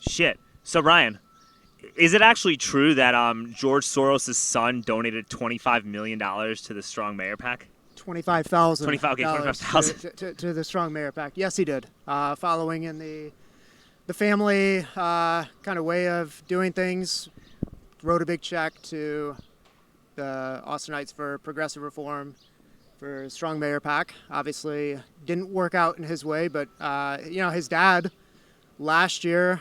Shit. So Ryan, is it actually true that George Soros' son donated $25 million to the Strong Mayor PAC? $25,000. 25,000 to the Strong Mayor PAC. Yes, he did. Following in the family kind of way of doing things, wrote a big check to the Austinites for progressive reform for Strong Mayor PAC. Obviously, didn't work out in his way, but his dad last year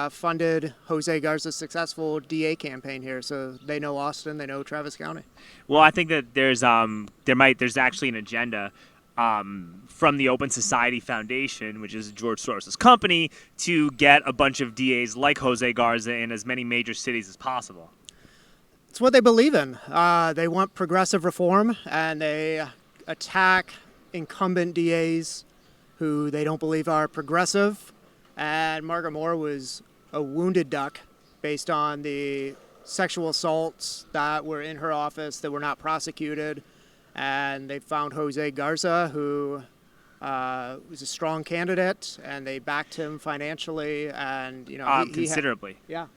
funded Jose Garza's successful DA campaign here, so they know Austin, they know Travis County. Well, I think that there's actually an agenda from the Open Society Foundation, which is George Soros' company, to get a bunch of DAs like Jose Garza in as many major cities as possible. It's what they believe in. They want progressive reform, and they attack incumbent DAs who they don't believe are progressive. And Margaret Moore was a wounded duck based on the sexual assaults that were in her office that were not prosecuted. And they found Jose Garza, who was a strong candidate, and they backed him financially. And considerably. Yeah.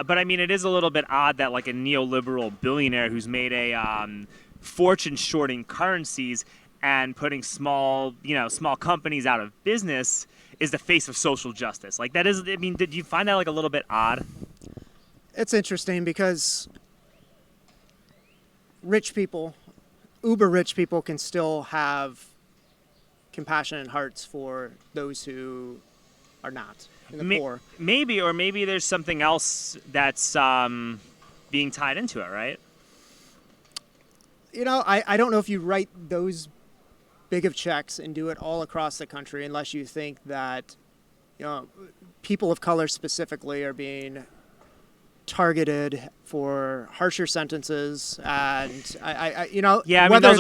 But I mean, it is a little bit odd that like a neoliberal billionaire who's made a fortune shorting currencies and putting small companies out of business is the face of social justice. Like that is, I mean, did you find that like a little bit odd? It's interesting because rich people, uber rich people, can still have compassionate hearts for those who are not, and the poor. Maybe there's something else that's being tied into it, right? I don't know if you write those big of checks and do it all across the country unless you think that people of color specifically are being targeted for harsher sentences. And I mean, those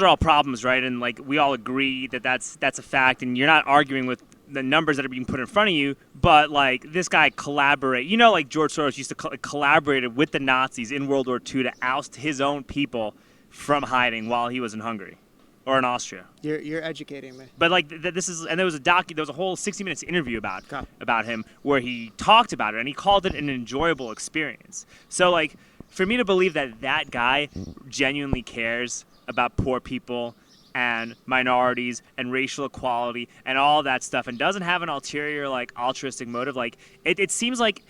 are all problems, right? And like we all agree that that's a fact, and you're not arguing with the numbers that are being put in front of you. But like this guy like George Soros used to collaborated with the Nazis in World War II to oust his own people from hiding while he was in Hungary. Or in Austria. You're educating me. But like this is, and there was a whole 60 minutes interview about him where he talked about it, and he called it an enjoyable experience. So like for me to believe that guy genuinely cares about poor people and minorities and racial equality and all that stuff, and doesn't have an ulterior like altruistic motive, like it seems like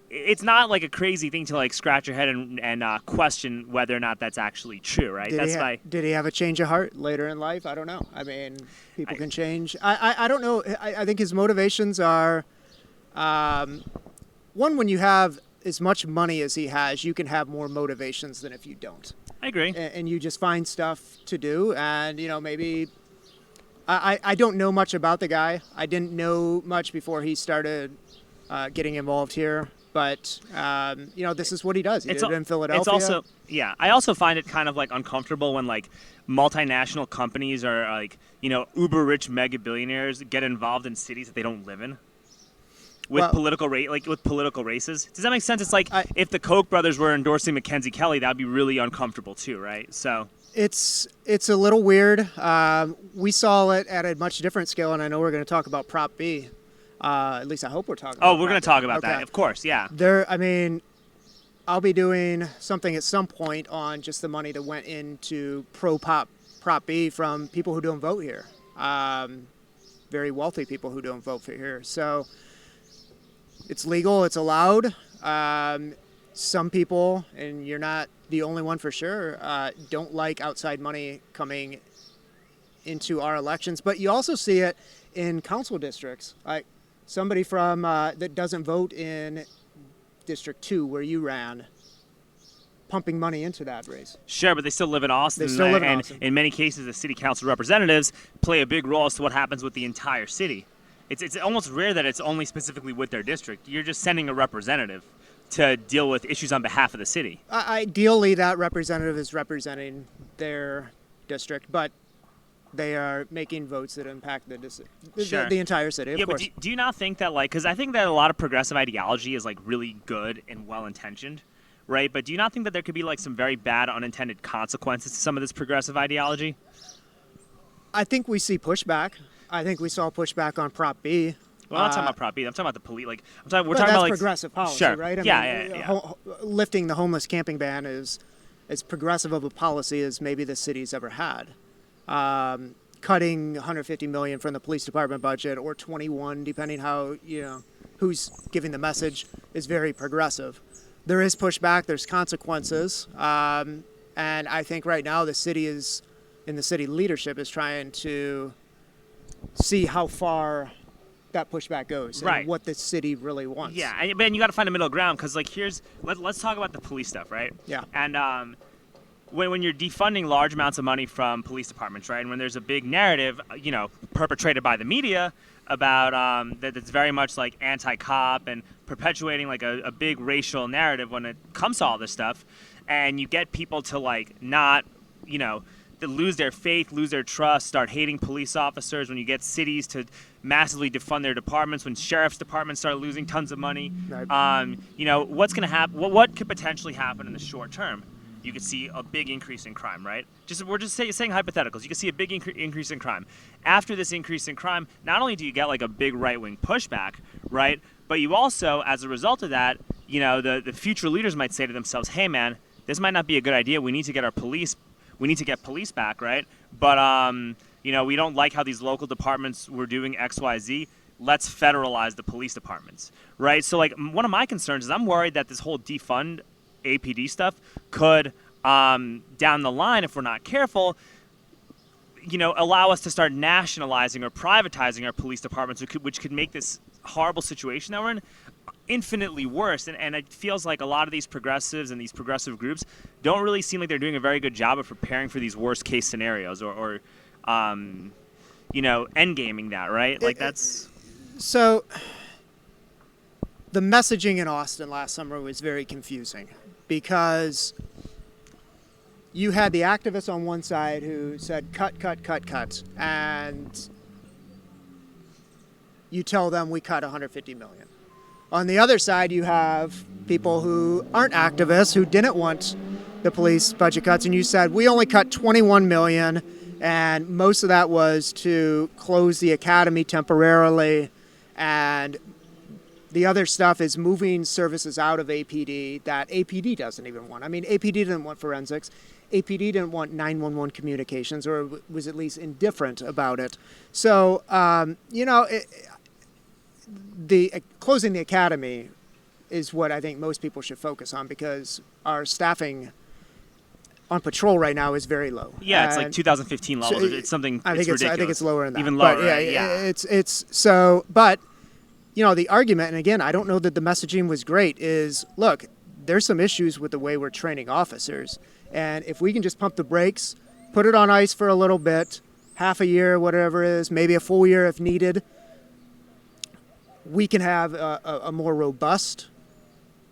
it's not like a crazy thing to like scratch your head and question whether or not that's actually true, right? Did he have a change of heart later in life? I don't know. I mean, people can change. I don't know. I think his motivations are, one, when you have as much money as he has, you can have more motivations than if you don't. I agree. And you just find stuff to do, and maybe. I don't know much about the guy. I didn't know much before he started getting involved here. But, this is what he does. He did it in Philadelphia. It's also, I also find it kind of like uncomfortable when like multinational companies are like, uber rich mega billionaires get involved in cities that they don't live in with political races. Does that make sense? It's like if the Koch brothers were endorsing Mackenzie Kelly, that would be really uncomfortable too, right? So it's a little weird. We saw it at a much different scale, and I know we're going to talk about Prop B. At least I hope we're talking about we're going to talk about that, of course, yeah. I'll be doing something at some point on just the money that went into Prop B from people who don't vote here. Very wealthy people who don't vote for here. So it's legal, it's allowed. Some people, and you're not the only one for sure, don't like outside money coming into our elections. But you also see it in council districts. Like, somebody from that doesn't vote in District 2 where you ran, pumping money into that race. Sure, but they still live in Austin. They still live in Austin. In many cases, the city council representatives play a big role as to what happens with the entire city. It's almost rare that it's only specifically with their district. You're just sending a representative to deal with issues on behalf of the city. Ideally, that representative is representing their district, but they are making votes that impact Sure. the entire city. Of Yeah, course. but do you not think that, like, because I think that a lot of progressive ideology is, like, really good and well-intentioned, right? But do you not think that there could be, like, some very bad unintended consequences to some of this progressive ideology? I think we see pushback. I think we saw pushback on Prop B. Well, I'm not talking about Prop B. I'm talking about the police. Like, we're talking That's about, like, progressive policy, sure. right? I Yeah, mean, lifting the homeless camping ban is as progressive of a policy as maybe the city's ever had. Cutting $150 million from the police department budget, or 21, depending how who's giving the message, is very progressive. There is pushback. There's consequences, and I think right now the city leadership is trying to see how far that pushback goes, right, and what the city really wants. Yeah, and you got to find a middle ground, because, like, let's talk about the police stuff, right? Yeah. And when you're defunding large amounts of money from police departments, right, and when there's a big narrative, perpetrated by the media about that it's very much like anti-cop and perpetuating like a big racial narrative when it comes to all this stuff, and you get people to like not, to lose their faith, lose their trust, start hating police officers, when you get cities to massively defund their departments, when sheriff's departments start losing tons of money, Right. what's going to happen? What could potentially happen in the short term? You could see a big increase in crime, right? We're just saying hypotheticals. You could see a big increase in crime. After this increase in crime, not only do you get like a big right-wing pushback, right, but you also, as a result of that, the future leaders might say to themselves, hey man, this might not be a good idea. We need to get police back, right? But we don't like how these local departments were doing XYZ. Let's federalize the police departments, right? So like one of my concerns is I'm worried that this whole defund APD stuff could, down the line, if we're not careful, allow us to start nationalizing or privatizing our police departments, which could make this horrible situation that we're in infinitely worse. And it feels like a lot of these progressives and these progressive groups don't really seem like they're doing a very good job of preparing for these worst case scenarios or endgaming that, right? Like that's... So the messaging in Austin last summer was very confusing, because you had the activists on one side who said cut, cut, cut, cut, and you tell them we cut $150 million. On the other side, you have people who aren't activists, who didn't want the police budget cuts, and you said we only cut $21 million, and most of that was to close the academy temporarily, and the other stuff is moving services out of APD that APD doesn't even want. I mean, APD didn't want forensics. APD didn't want 911 communications, or was at least indifferent about it. So, closing the academy is what I think most people should focus on, because our staffing on patrol right now is very low. Yeah, it's like 2015 levels. It's something. Ridiculous. I think it's lower than that. Even lower. But yeah. It's so. But the argument, and again, I don't know that the messaging was great, is look, there's some issues with the way we're training officers, and if we can just pump the brakes, put it on ice for a little bit, half a year, whatever it is, maybe a full year if needed, we can have a more robust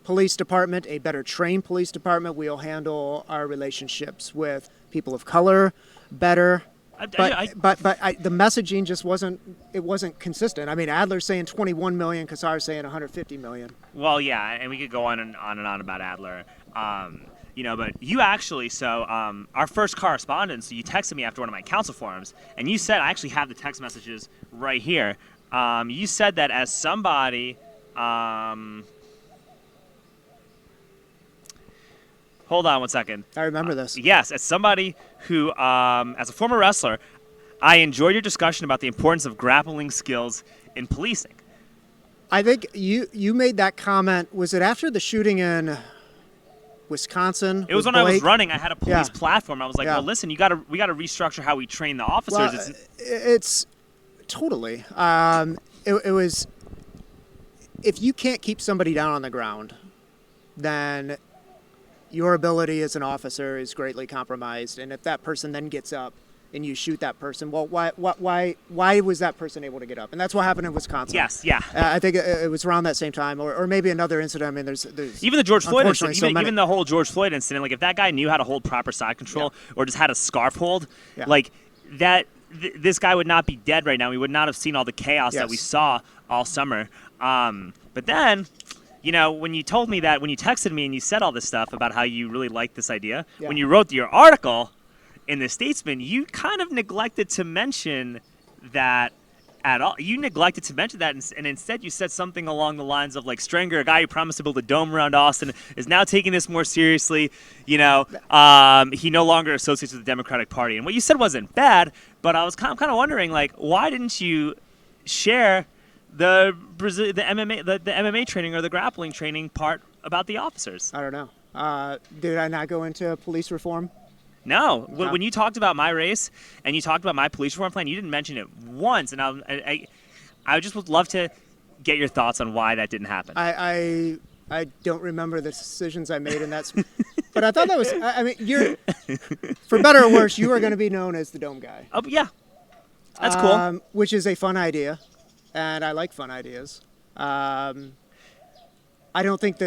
police department, a better trained police department. We'll handle our relationships with people of color better. But the messaging just wasn't consistent. I mean, Adler's saying 21 million, Kassar's saying 150 million. Well, yeah, and we could go on and on about Adler. But you actually, our first correspondence, you texted me after one of my council forums, and you said, I actually have the text messages right here. You said that as somebody, hold on one second. I remember this. Yes, as somebody who, as a former wrestler, I enjoyed your discussion about the importance of grappling skills in policing. I think you made that comment. Was it after the shooting in Wisconsin? It was when Blake? I was running. I had a police platform. I was like, well, listen, we got to restructure how we train the officers. Well, it's totally. It was, if you can't keep somebody down on the ground, then your ability as an officer is greatly compromised. And if that person then gets up and you shoot that person, well, why was that person able to get up? And that's what happened in Wisconsin. Yes, yeah. I think it was around that same time, or maybe another incident. I mean, there's even the George Floyd incident, so even the whole George Floyd incident. Like, if that guy knew how to hold proper side control, or just had a scarf hold, like that. this guy would not be dead right now. We would not have seen all the chaos that we saw all summer. But then, when you told me that, when you texted me and you said all this stuff about how you really liked this idea, when you wrote your article in the Statesman, you kind of neglected to mention that at all. You neglected to mention that, and instead you said something along the lines of, like, Stringer, a guy who promised to build a dome around Austin, is now taking this more seriously. He no longer associates with the Democratic Party. And what you said wasn't bad, but I was kind of wondering, like, why didn't you share the MMA training or the grappling training part about the officers? I don't know. Did I not go into police reform? No. When you talked about my race and you talked about my police reform plan, you didn't mention it once. And I just would love to get your thoughts on why that didn't happen. I don't remember the decisions I made in that. But I thought that was, I mean, you're, for better or worse, you are going to be known as the dome guy. Oh, yeah. That's cool. Which is a fun idea. And I like fun ideas. I don't think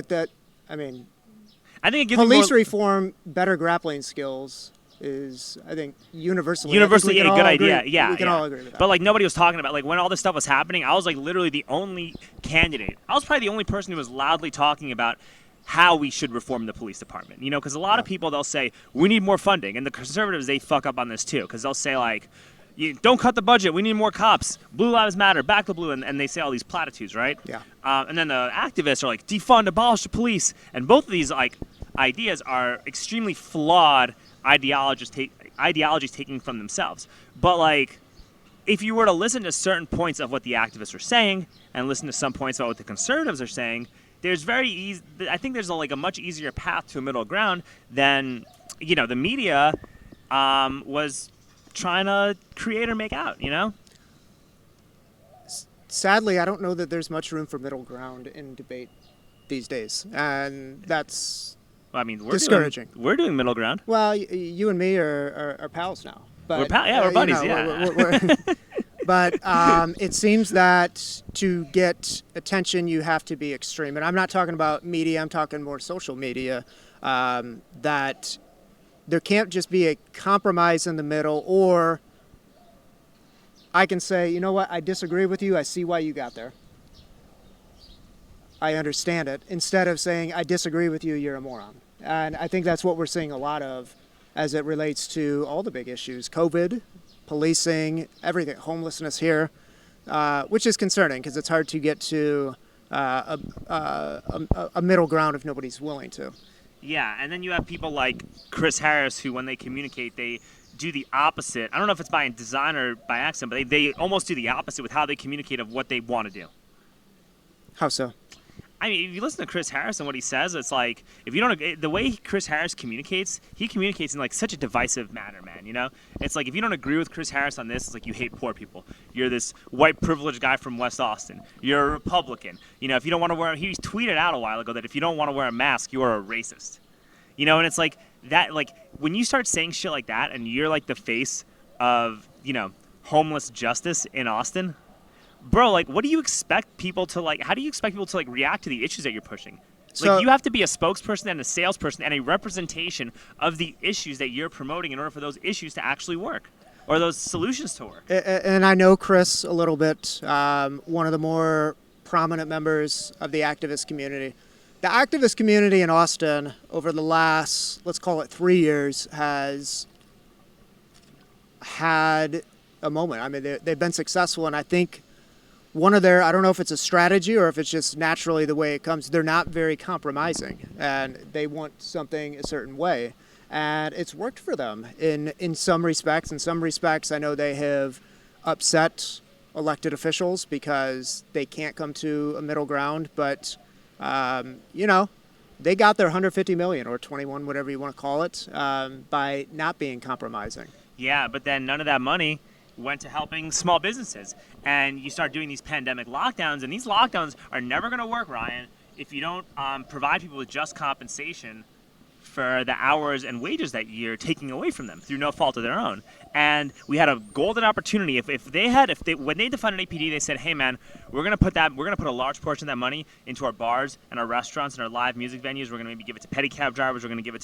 I think it gives police reform, better grappling skills is, I think, universally a good idea. Yeah, we can all agree with that. But, like, nobody was talking about, like, when all this stuff was happening, I was, like, literally the only candidate. I was probably the only person who was loudly talking about how we should reform the police department. Because a lot of people, they'll say, we need more funding. And the conservatives, they fuck up on this, too. Because they'll say, like, don't cut the budget. We need more cops. Blue lives matter. Back the blue. And they say all these platitudes, right? Yeah. And then the activists are like, defund, abolish the police. And both of these, like, ideas are extremely flawed ideologies taking from themselves. But, like, if you were to listen to certain points of what the activists are saying and listen to some points about what the conservatives are saying, I think there's a much easier path to a middle ground than, the media was trying to create or make out, Sadly, I don't know that there's much room for middle ground in debate these days. And that's we're discouraging. We're doing middle ground. Well, you and me are pals now. But, we're buddies, yeah. But it seems that to get attention, you have to be extreme. And I'm not talking about media. I'm talking more social media, that there can't just be a compromise in the middle, or I can say, you know what, I disagree with you. I see why you got there. I understand it. Instead of saying, I disagree with you, you're a moron. And I think that's what we're seeing a lot of as it relates to all the big issues. COVID, policing, everything, homelessness here, which is concerning because it's hard to get to a middle ground if nobody's willing to. Yeah, and then you have people like Chris Harris who, when they communicate, they do the opposite. I don't know if it's by design or by accident, but they almost do the opposite with how they communicate of what they want to do. How so? I mean, if you listen to Chris Harris and what he says, it's like, if you don't, the way Chris Harris communicates, he communicates in, like, such a divisive manner, man, It's like, if you don't agree with Chris Harris on this, it's like you hate poor people. You're this white privileged guy from West Austin. You're a Republican. If you don't want to wear, he tweeted out a while ago that if you don't want to wear a mask, you're a racist. And it's like, that, like, when you start saying shit like that and you're, like, the face of, homeless justice in Austin, bro, like, what do you expect people to, like, how do you expect people to, like, react to the issues that you're pushing? Like, you have to be a spokesperson and a salesperson and a representation of the issues that you're promoting in order for those issues to actually work or those solutions to work. And I know Chris a little bit, one of the more prominent members of the activist community. The activist community in Austin over the last, let's call it 3 years, has had a moment. I mean, they've been successful, and I think one of their, I don't know if it's a strategy or if it's just naturally the way it comes, they're not very compromising, and they want something a certain way. And it's worked for them in some respects. In some respects, I know they have upset elected officials because they can't come to a middle ground, but they got their 150 million or 21, whatever you want to call it, by not being compromising. Yeah, but then none of that money went to helping small businesses. And you start doing these pandemic lockdowns, and these lockdowns are never going to work, Ryan, if you don't provide people with just compensation for the hours and wages that you're taking away from them through no fault of their own. And we had a golden opportunity. When they defined an APD, they said, "Hey, man, we're gonna put a large portion of that money into our bars and our restaurants and our live music venues. We're gonna maybe give it to pedicab drivers. We're gonna give it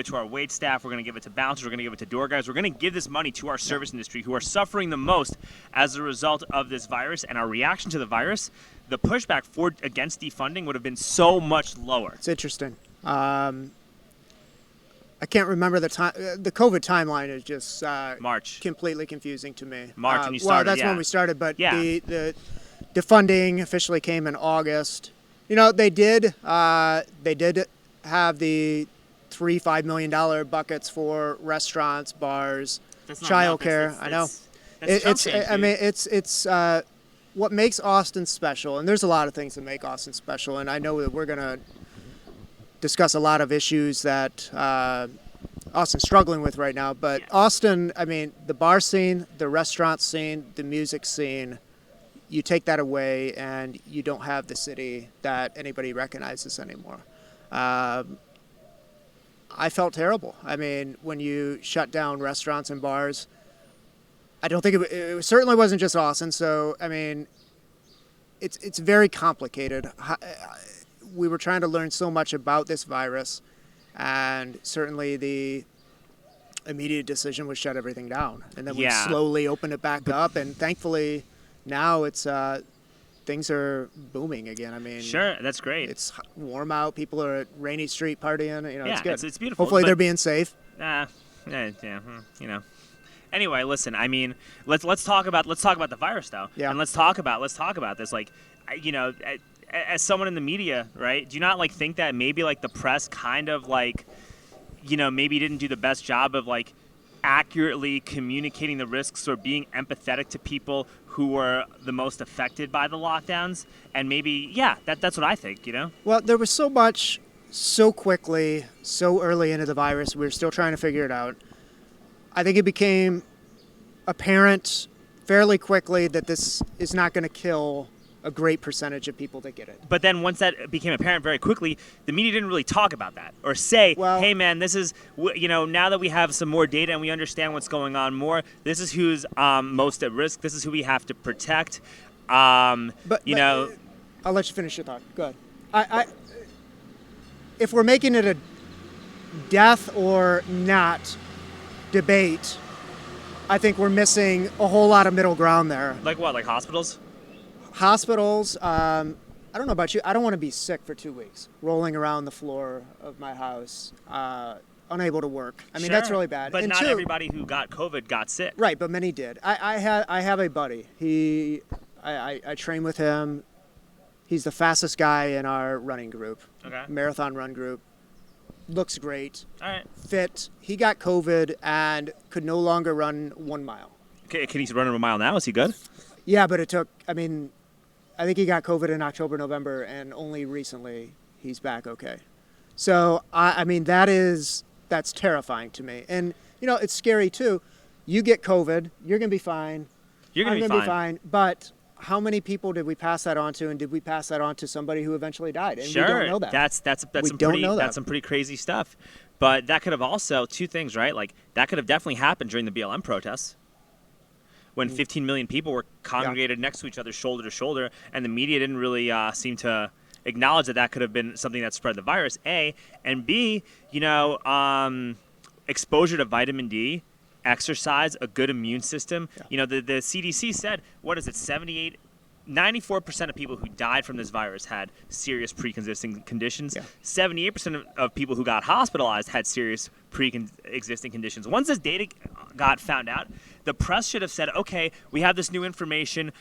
to our wait staff. We're gonna give it to bouncers. We're gonna give it to door guys. We're gonna give this money to our service industry, who are suffering the most as a result of this virus." And our reaction to the virus, the pushback against defunding would have been so much lower. It's interesting. I can't remember the time. The COVID timeline is just March. Completely confusing to me. March, and you well, started. that's yeah. when we started, but Yeah. the funding officially came in August. You know, they did have the $3-5 million buckets for restaurants, bars, That's not childcare. enough. I know. That's chump change, I mean, dude. it's what makes Austin special, and there's a lot of things that make Austin special, and I know that we're gonna discuss a lot of issues that Austin's struggling with right now. But Yeah. Austin, I mean, the bar scene, the restaurant scene, the music scene, you take that away and you don't have the city that anybody recognizes anymore. I felt terrible. I mean, when you shut down restaurants and bars, I don't think it certainly wasn't just Austin. So, I mean, it's very complicated. We were trying to learn so much about this virus, and certainly the immediate decision was shut everything down, and then we Yeah. slowly opened it back up, and thankfully now it's things are booming again. I mean, Sure, that's great. it's warm out. People are at Rainy Street partying. You know, it's Yeah, good. it's beautiful, Hopefully but- they're being safe. You know. Anyway, listen. I mean, let's talk about the virus though, Yeah. and let's talk about this. Like, you know, as someone in the media, right? Do you not like think that maybe like the press kind of like, you know, maybe didn't do the best job of like accurately communicating the risks or being empathetic to people who were the most affected by the lockdowns? And maybe, yeah, that's what I think. You know. Well, there was so much, so quickly, so early into the virus. We were still trying to figure it out. I think it became apparent fairly quickly that this is not going to kill a great percentage of people that get it. But then once that became apparent very quickly, the media didn't really talk about that or say, Well- hey, man, this is, you know, now that we have some more data and we understand what's going on more, this is who's most at risk. This is who we have to protect. But I'll let you finish your thought. Go ahead. If we're making it a death or not debate, I think we're missing a whole lot of middle ground there. Like what, like hospitals? Hospitals, I don't know about you, I don't want to be sick for 2 weeks, rolling around the floor of my house, unable to work. I mean, that's Sure, really bad. But And not two- everybody who got COVID got sick. Right, but many did. I have a buddy. I train with him. He's the fastest guy in our running group, Okay. marathon run group. Looks great, All right. fit. He got COVID and could no longer run 1 mile. Okay, can he run a mile now? Is he good? Yeah, but it took, I think he got COVID in October, November, and only recently he's back okay. So, that's terrifying to me. And, you know, it's scary too. You get COVID, you're going to be fine. You're going I'm to be gonna fine. But how many people did we pass that on to, and did we pass that on to somebody who eventually died? And Sure. we don't know that. That's We some don't pretty know that. that's some pretty crazy stuff. But that could have also two things, right? Like that could have definitely happened during the BLM protests, when 15 million people were congregated next to each other, shoulder to shoulder, and the media didn't really seem to acknowledge that could have been something that spread the virus. A, and B, you know, exposure to vitamin D, exercise, a good immune system. Yeah. You know, the CDC said, 94% of people who died from this virus had serious pre-existing conditions. Yeah. 78% of people who got hospitalized had serious pre-existing conditions. Once this data got found out, the press should have said, okay, we have this new information.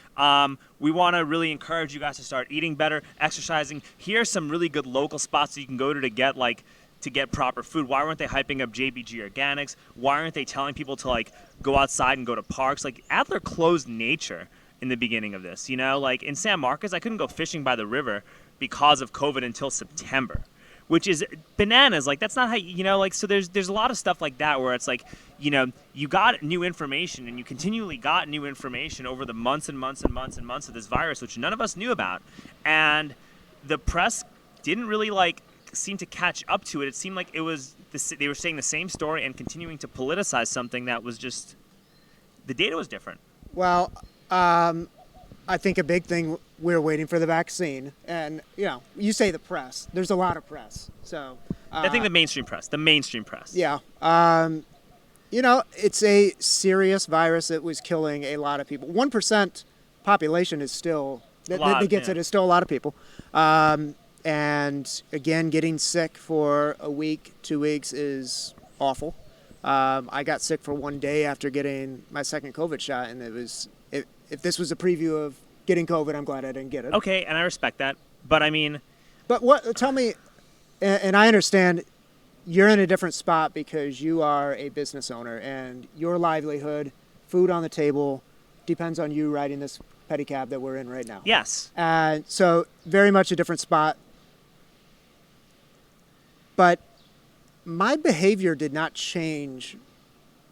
We want to really encourage you guys to start eating better, exercising. Here are some really good local spots that you can go to get proper food. Why weren't they hyping up JBG Organics? Why aren't they telling people to like go outside and go to parks? Like Adler closed nature in the beginning of this, you know, like in San Marcos, I couldn't go fishing by the river because of COVID until September, which is bananas. Like that's not how, you know, like, so there's a lot of stuff like that where it's like, you know, you got new information and you continually got new information over the months and months and months and months of this virus, which none of us knew about. And the press didn't really like seem to catch up to it. It seemed like it was they were saying the same story and continuing to politicize something that was just the data was different. Well, I think a big thing, we're waiting for the vaccine, and you say the press. There's a lot of press, so I think the mainstream press. Yeah. It's a serious virus that was killing a lot of people. 1% population is still that gets it is still a lot of people. And again, getting sick for a week, 2 weeks is awful. I got sick for 1 day after getting my second COVID shot, and it was if this was a preview of getting COVID, I'm glad I didn't get it. Okay, and I respect that, but I mean, tell me, and I understand you're in a different spot because you are a business owner, and your livelihood, food on the table, depends on you riding this pedicab that we're in right now. Yes. And so very much a different spot. But my behavior did not change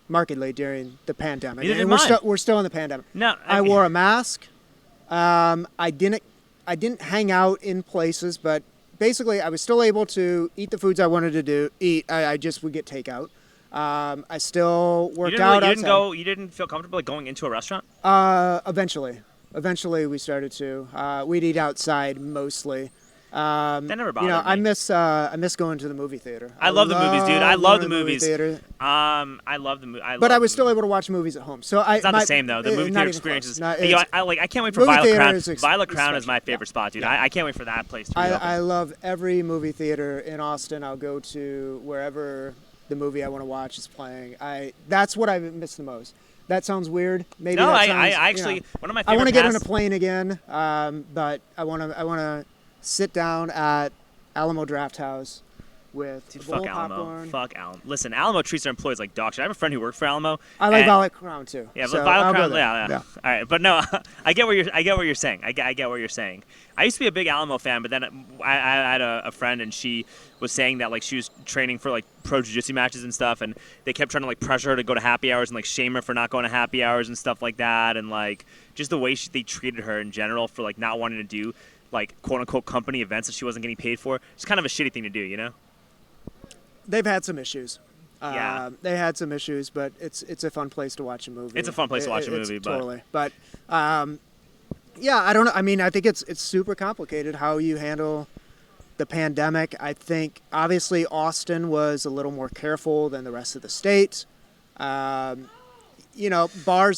markedly during the pandemic. Neither And did mine. we're still in the pandemic. No, I wore a mask. I didn't hang out in places, but basically I was still able to eat the foods I wanted to eat. I just would get takeout. I still worked out outside. You didn't feel comfortable like going into a restaurant? Eventually we started to. We'd eat outside mostly. That never bothered me. I miss going to the movie theater. I love the movies, dude. I love the movie movies. theater. I love the movie. But I was still able to watch movies at home. So it's not the same though. The movie theater experience is. I can't wait for movie Violet theater Crown. is Violet Crown is my special. favorite spot, dude. Yeah. I can't wait for that place to reopen. I love every movie theater in Austin. I'll go to wherever the movie I want to watch is playing. That's what I miss the most. That sounds weird. Maybe no, that I sounds, actually one of my favorite. I want to get on a plane again, but I want to sit down at Alamo Draft House with a bowl of popcorn. Fuck Alamo. Listen, Alamo treats their employees like dog shit. I have a friend who worked for Alamo. I like Violet Crown too. Yeah, so but Violet Crown. Go Yeah. All right, but no, I get what you're saying. I get what you're saying. I used to be a big Alamo fan, but then I had a friend, and she was saying that like she was training for like pro jiu-jitsu matches and stuff, and they kept trying to like pressure her to go to happy hours and like shame her for not going to happy hours and stuff like that, and like just the way they treated her in general for like not wanting to do like quote unquote company events that she wasn't getting paid for. It's kind of a shitty thing to do, you know? They've had some issues. Yeah. They had some issues, but it's a fun place to watch a movie. It's a fun place to watch a movie, but totally. But yeah, I don't know. I mean, I think it's super complicated how you handle the pandemic. I think obviously Austin was a little more careful than the rest of the state. Bars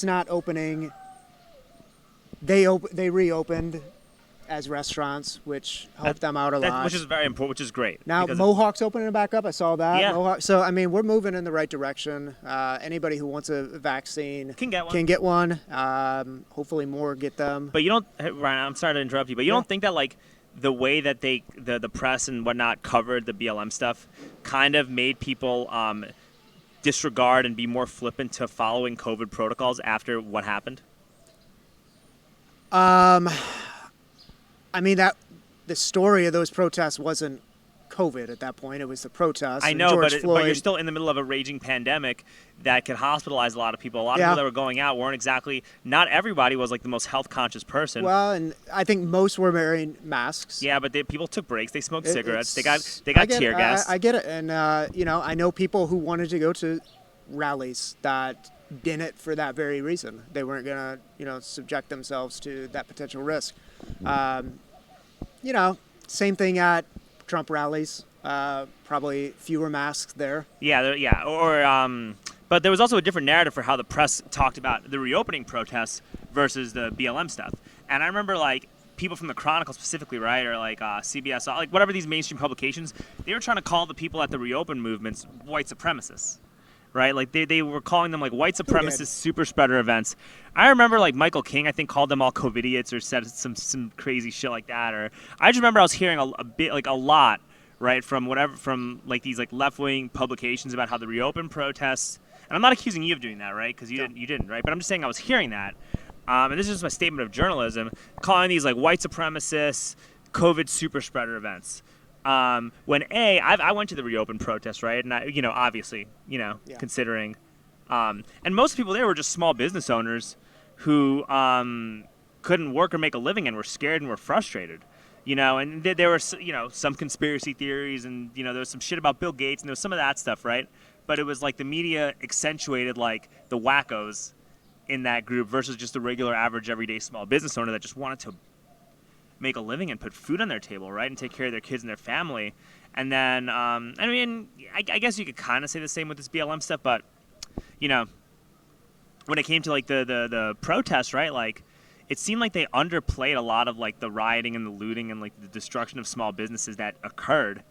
not opening. They reopened as restaurants, which helped them out a lot. Which is very important, which is great. Now Mohawk's opening back up. I saw that. Yeah. Mohawk. So, I mean, we're moving in the right direction. Anybody who wants a vaccine can get one. Hopefully more get them. But you don't, Ryan, I'm sorry to interrupt you, but you don't think that, like, the way that the press and whatnot covered the BLM stuff kind of made people disregard and be more flippant to following COVID protocols after what happened? I mean, that the story of those protests wasn't COVID at that point. It was the protests. I know, but you're still in the middle of a raging pandemic that could hospitalize a lot of people. A lot of people that were going out weren't exactly, not everybody was like the most health conscious person. Well, and I think most were wearing masks. Yeah, but people took breaks. They smoked cigarettes. They got tear gas. I get it. And, I know people who wanted to go to rallies that didn't for that very reason. They weren't going to, subject themselves to that potential risk. Same thing at Trump rallies. Probably fewer masks there. Yeah. But there was also a different narrative for how the press talked about the reopening protests versus the BLM stuff. And I remember like people from the Chronicle specifically, right, or like CBS, like whatever these mainstream publications, they were trying to call the people at the reopen movements white supremacists. Right, like they were calling them like white supremacist super spreader events. I remember like Michael King, I think, called them all COVIDiots or said some crazy shit like that. Or I just remember I was hearing a lot, right, from like these like left wing publications about how the reopen protests. And I'm not accusing you of doing that, right? Because you didn't, right? But I'm just saying I was hearing that, and this is just my statement of journalism, calling these like white supremacists COVID super spreader events. When I went to the reopen protest, right, and obviously, considering, and most people there were just small business owners who couldn't work or make a living and were scared and were frustrated, And there were some conspiracy theories, and there was some shit about Bill Gates, and there was some of that stuff, right? But it was like the media accentuated like the wackos in that group versus just the regular, average, everyday small business owner that just wanted to make a living and put food on their table, right, and take care of their kids and their family. And then, I guess you could kind of say the same with this BLM stuff, but when it came to like the protests, right, like it seemed like they underplayed a lot of like the rioting and the looting and like the destruction of small businesses that occurred.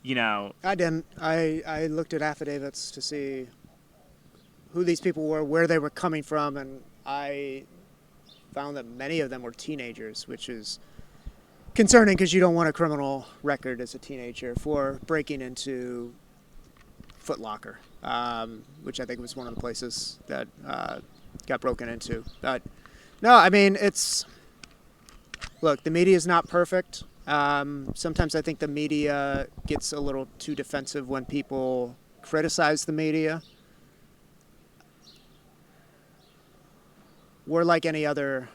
I didn't. I looked at affidavits to see who these people were, where they were coming from, and I found that many of them were teenagers, which is concerning because you don't want a criminal record as a teenager for breaking into Foot Locker, which I think was one of the places that got broken into. But no, I mean, look, the media is not perfect. Sometimes I think the media gets a little too defensive when people criticize the media. We're like any other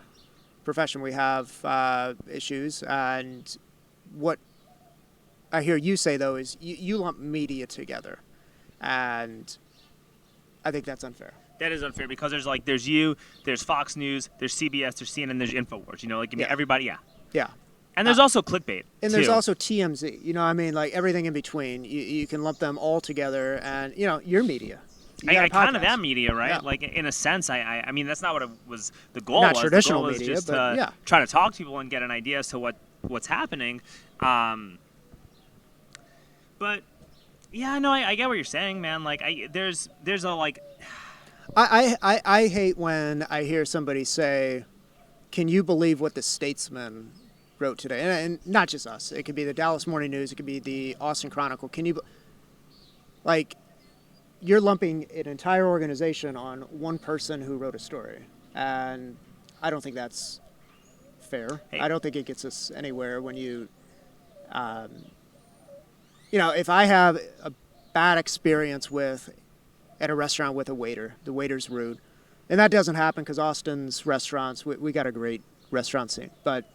profession. We have issues, and what I hear you say, though, is you lump media together, and I think that's unfair. That is unfair because there's you, there's Fox News, there's CBS, there's CNN, there's InfoWars. Everybody, yeah. And there's also clickbait. And too. there's also TMZ. Like everything in between. You can lump them all together, and your media. I kind of am media, right? Yeah. Like in a sense, I mean that's not what it was. The goal not was. Traditional the goal media, was just but yeah. Try to talk to people and get an idea as to what's happening. But yeah, no, I get what you're saying, man. Like there's a like. I hate when I hear somebody say, "Can you believe what the Statesman wrote today?" And not just us. It could be the Dallas Morning News. It could be the Austin Chronicle. Can you, you're lumping an entire organization on one person who wrote a story, and I don't think that's fair. Hey. I don't think it gets us anywhere when you, if I have a bad experience at a restaurant with a waiter, the waiter's rude, and that doesn't happen because Austin's restaurants, we got a great restaurant scene, but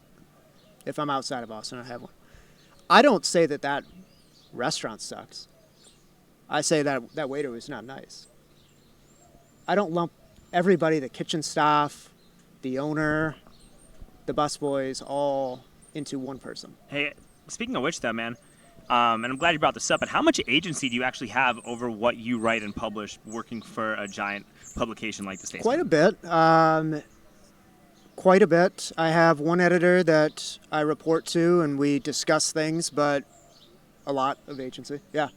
if I'm outside of Austin, I have one. I don't say that restaurant sucks. I say that waiter was not nice. I don't lump everybody, the kitchen staff, the owner, the busboys, all into one person. Hey, speaking of which, though, man, and I'm glad you brought this up, but how much agency do you actually have over what you write and publish working for a giant publication like the Statesman? Quite a bit. I have one editor that I report to, and we discuss things, but a lot of agency, yeah.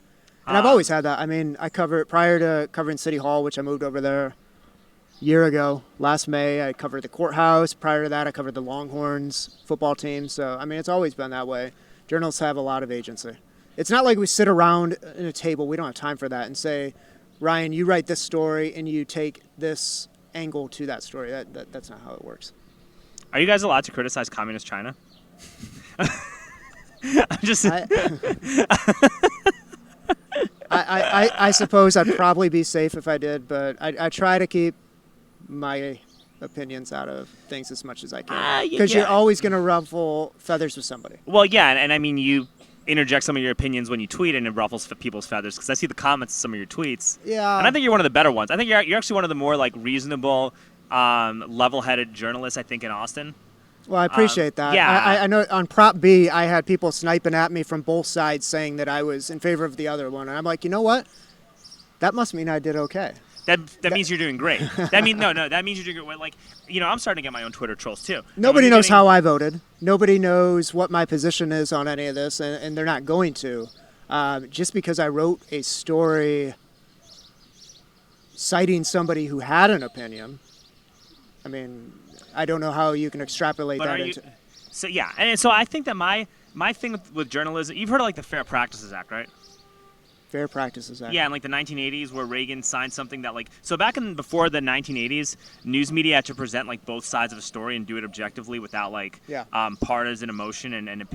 And I've always had that. I mean, prior to covering City Hall, which I moved over there a year ago, last May, I covered the courthouse. Prior to that, I covered the Longhorns football team. So, I mean, it's always been that way. Journalists have a lot of agency. It's not like we sit around in a table, we don't have time for that, and say, Ryan, you write this story and you take this angle to that story. That's not how it works. Are you guys allowed to criticize communist China? I'm just... I suppose I'd probably be safe if I did, but I try to keep my opinions out of things as much as I can. Because you're always going to ruffle feathers with somebody. Well, yeah, and I mean, you interject some of your opinions when you tweet, and it ruffles people's feathers, because I see the comments of some of your tweets. Yeah. And I think you're one of the better ones. I think you're actually one of the more, reasonable, level-headed journalists, I think, in Austin. Well, I appreciate that. Yeah. I know on Prop B, I had people sniping at me from both sides saying that I was in favor of the other one. And I'm like, you know what? That must mean I did okay. That means you're doing great. That means that means you're doing great. I'm starting to get my own Twitter trolls too. Nobody knows how I voted. Nobody knows what my position is on any of this, and they're not going to. Just because I wrote a story citing somebody who had an opinion, I mean, I don't know how you can extrapolate that into. So yeah, and so I think that my thing with journalism, you've heard of the Fair Practices Act, right? Fair Practices Act. Yeah, in the 1980s, where Reagan signed something that so back before the 1980s, news media had to present both sides of a story and do it objectively without partisan emotion and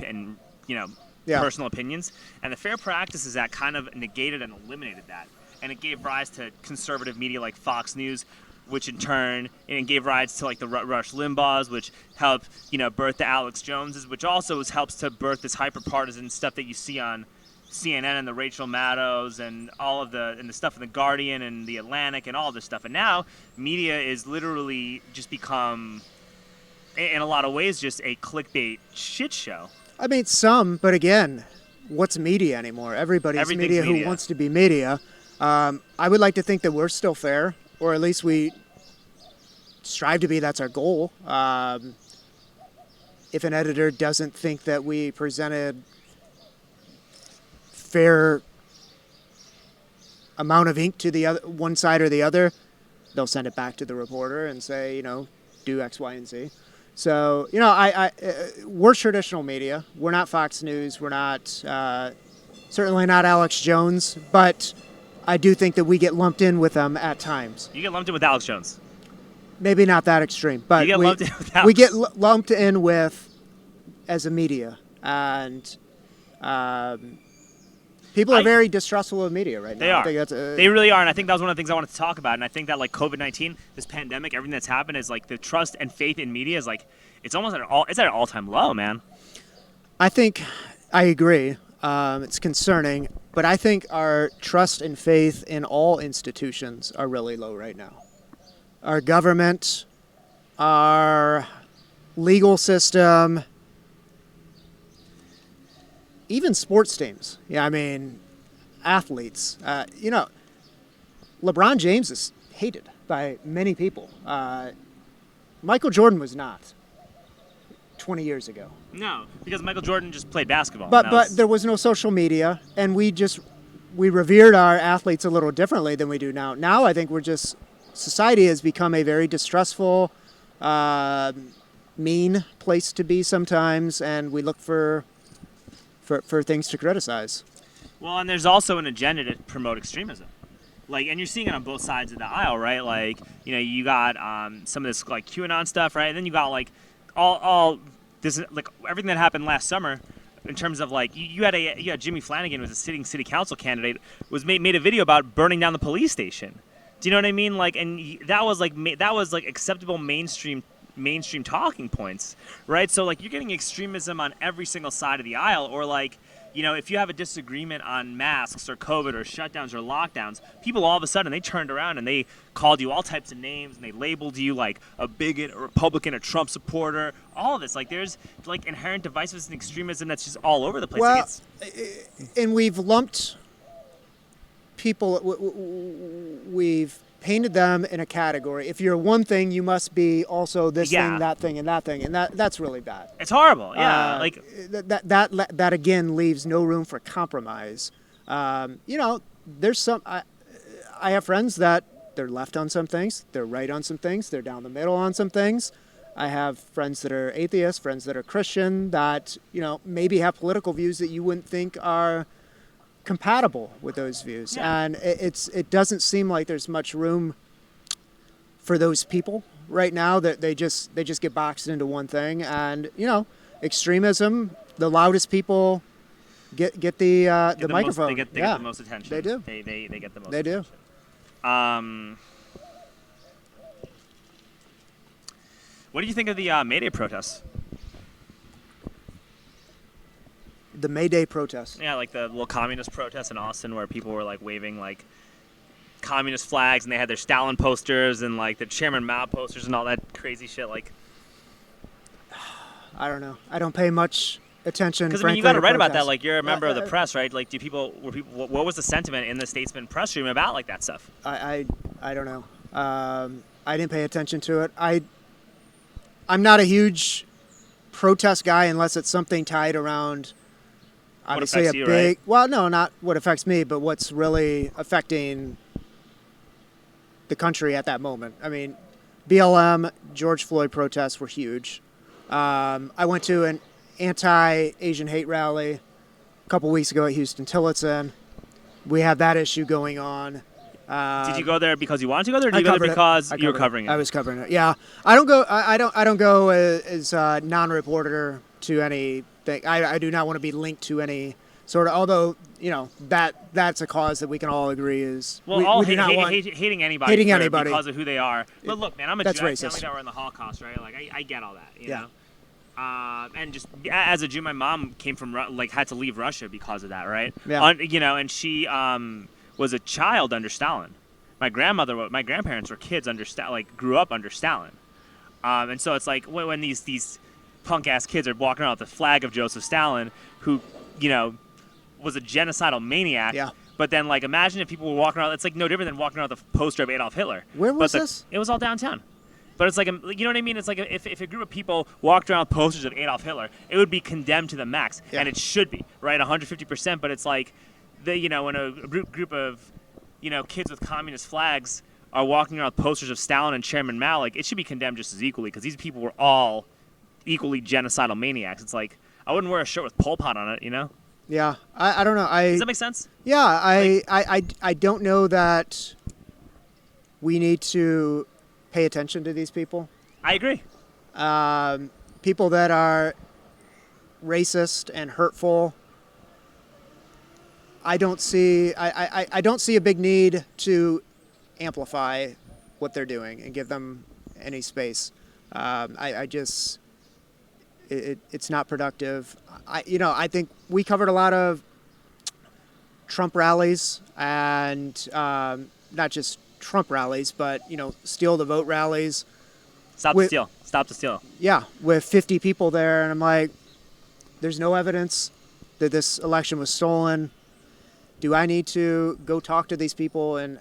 personal opinions. And the Fair Practices Act kind of negated and eliminated that, and it gave rise to conservative media like Fox News, which in turn gave rise to like the Rush Limbaughs, which helped birth the Alex Joneses, which also helps to birth this hyper-partisan stuff that you see on CNN and the Rachel Maddows and all of the stuff in the Guardian and the Atlantic and all this stuff. And now media is literally just become, in a lot of ways, just a clickbait shit show. I mean, some, but again, what's media anymore? Everybody's media who wants to be media. I would like to think that we're still fair, or at least we strive to be. That's our goal. If an editor doesn't think that we presented fair amount of ink to the other, one side or the other, they'll send it back to the reporter and say, do X, Y, and Z. So, we're traditional media. We're not Fox News. We're not, certainly not Alex Jones, but I do think that we get lumped in with them at times. You get lumped in with Alex Jones. Maybe not that extreme, but we get lumped in with as a media, and people are very distrustful of media right now. They are. I think that's they really are, and I think that was one of the things I wanted to talk about. And I think that like COVID-19, this pandemic, everything that's happened is like the trust and faith in media is like it's almost at an all-time low, man. I think I agree. It's concerning, but I think our trust and faith in all institutions are really low right now. Our government, our legal system, even sports teams. Yeah, I mean, athletes. LeBron James is hated by many people. Michael Jordan was not 20 years ago. No, because Michael Jordan just played basketball. But there was no social media, and we revered our athletes a little differently than we do now. Now I think society has become a very distrustful, mean place to be sometimes, and we look for things to criticize. Well, and there's also an agenda to promote extremism. Like, and you're seeing it on both sides of the aisle, right? Like, you got some of this like QAnon stuff, right? And then you got like all this, like everything that happened last summer in terms of like you had Jimmy Flanagan, was a sitting city council candidate, was made a video about burning down the police station. Do you know what I mean? Like, and that was like acceptable mainstream talking points, right? So like you're getting extremism on every single side of the aisle, or like, if you have a disagreement on masks or COVID or shutdowns or lockdowns, people all of a sudden they turned around and they called you all types of names and they labeled you like a bigot, a Republican, a Trump supporter, all of this. Like there's like inherent divisiveness and extremism that's just all over the place. Well, like and we've lumped people, we've painted them in a category. If you're one thing, you must be also this thing, that thing, and that thing, and that's really bad. It's horrible. Yeah, like that again leaves no room for compromise. There's some. I have friends that they're left on some things, they're right on some things, they're down the middle on some things. I have friends that are atheists, friends that are Christian, that maybe have political views that you wouldn't think are compatible with those views, and it doesn't seem like there's much room for those people right now. That they just get boxed into one thing, and extremism. The loudest people get the microphone. They get the most attention. They do. They get the most. They attention. do. What do you think of the Mayday protests? The Mayday Protests. Yeah, like the little communist protests in Austin where people were like waving like communist flags and they had their Stalin posters and like the Chairman Mao posters and all that crazy shit. Like, I don't know. I don't pay much attention. Because I mean, you got to write about that. Like, you're a member of the press, right? Like, what was the sentiment in the Statesman press room about like that stuff? I don't know. I didn't pay attention to it. I'm not a huge protest guy unless it's something tied around. Obviously a big, right? Well, no, not what affects me, but what's really affecting the country at that moment. I mean, BLM, George Floyd protests were huge. I went to an anti-Asian hate rally a couple weeks ago at Houston Tillotson. We have that issue going on. Did you go there because you wanted to go there, or did you go there because you were covering it? I was covering it. Yeah, I don't go. I don't go as a non-reporter to anything. I do not want to be linked to any sort of. Although that's a cause that we can all agree is well, we do not want hating anybody because of who they are. But look, man, I'm a Jew. That's Family racist. that were in the Holocaust, right? Like I get all that, you Yeah. know. And just as a Jew, my mom came from had to leave Russia because of that, right? Yeah. And she was a child under Stalin. My grandparents were kids under grew up under Stalin. And so it's like when these punk ass kids are walking around with the flag of Joseph Stalin, who was a genocidal maniac. Yeah. But then imagine if people were walking around. It's like no different than walking around with a poster of Adolf Hitler. Where was this? It was all downtown. But it's like, you know what I mean? It's like if a group of people walked around with posters of Adolf Hitler, it would be condemned to the max. Yeah. And it should be, right? 150%. But it's like, when a group of, kids with communist flags are walking around with posters of Stalin and Chairman Mao, it should be condemned just as equally because these people were all equally genocidal maniacs. It's like, I wouldn't wear a shirt with Pol Pot on it, Yeah, I don't know. Does that make sense? Yeah, I don't know that we need to pay attention to these people. I agree. People that are racist and hurtful. I don't see a big need to amplify what they're doing and give them any space. It's not productive. I think we covered a lot of Trump rallies and not just Trump rallies, but steal the vote rallies. Stop the steal. Yeah, with 50 people there, and I'm like, there's no evidence that this election was stolen. Do I need to go talk to these people and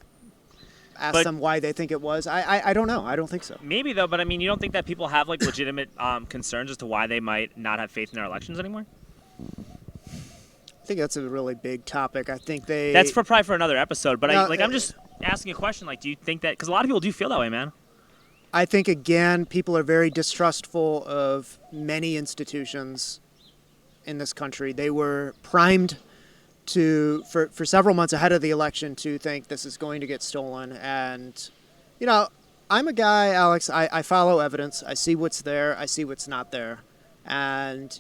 ask them why they think it was? I don't know. I don't think so. Maybe though, but I mean, you don't think that people have legitimate concerns as to why they might not have faith in our elections anymore? I think that's a really big topic. I think that's probably for another episode. But No, I'm just asking a question. Do you think that? Because a lot of people do feel that way, man. I think again, people are very distrustful of many institutions in this country. They were primed for several months ahead of the election to think this is going to get stolen. And, I'm a guy, Alex, I follow evidence. I see what's there. I see what's not there. And,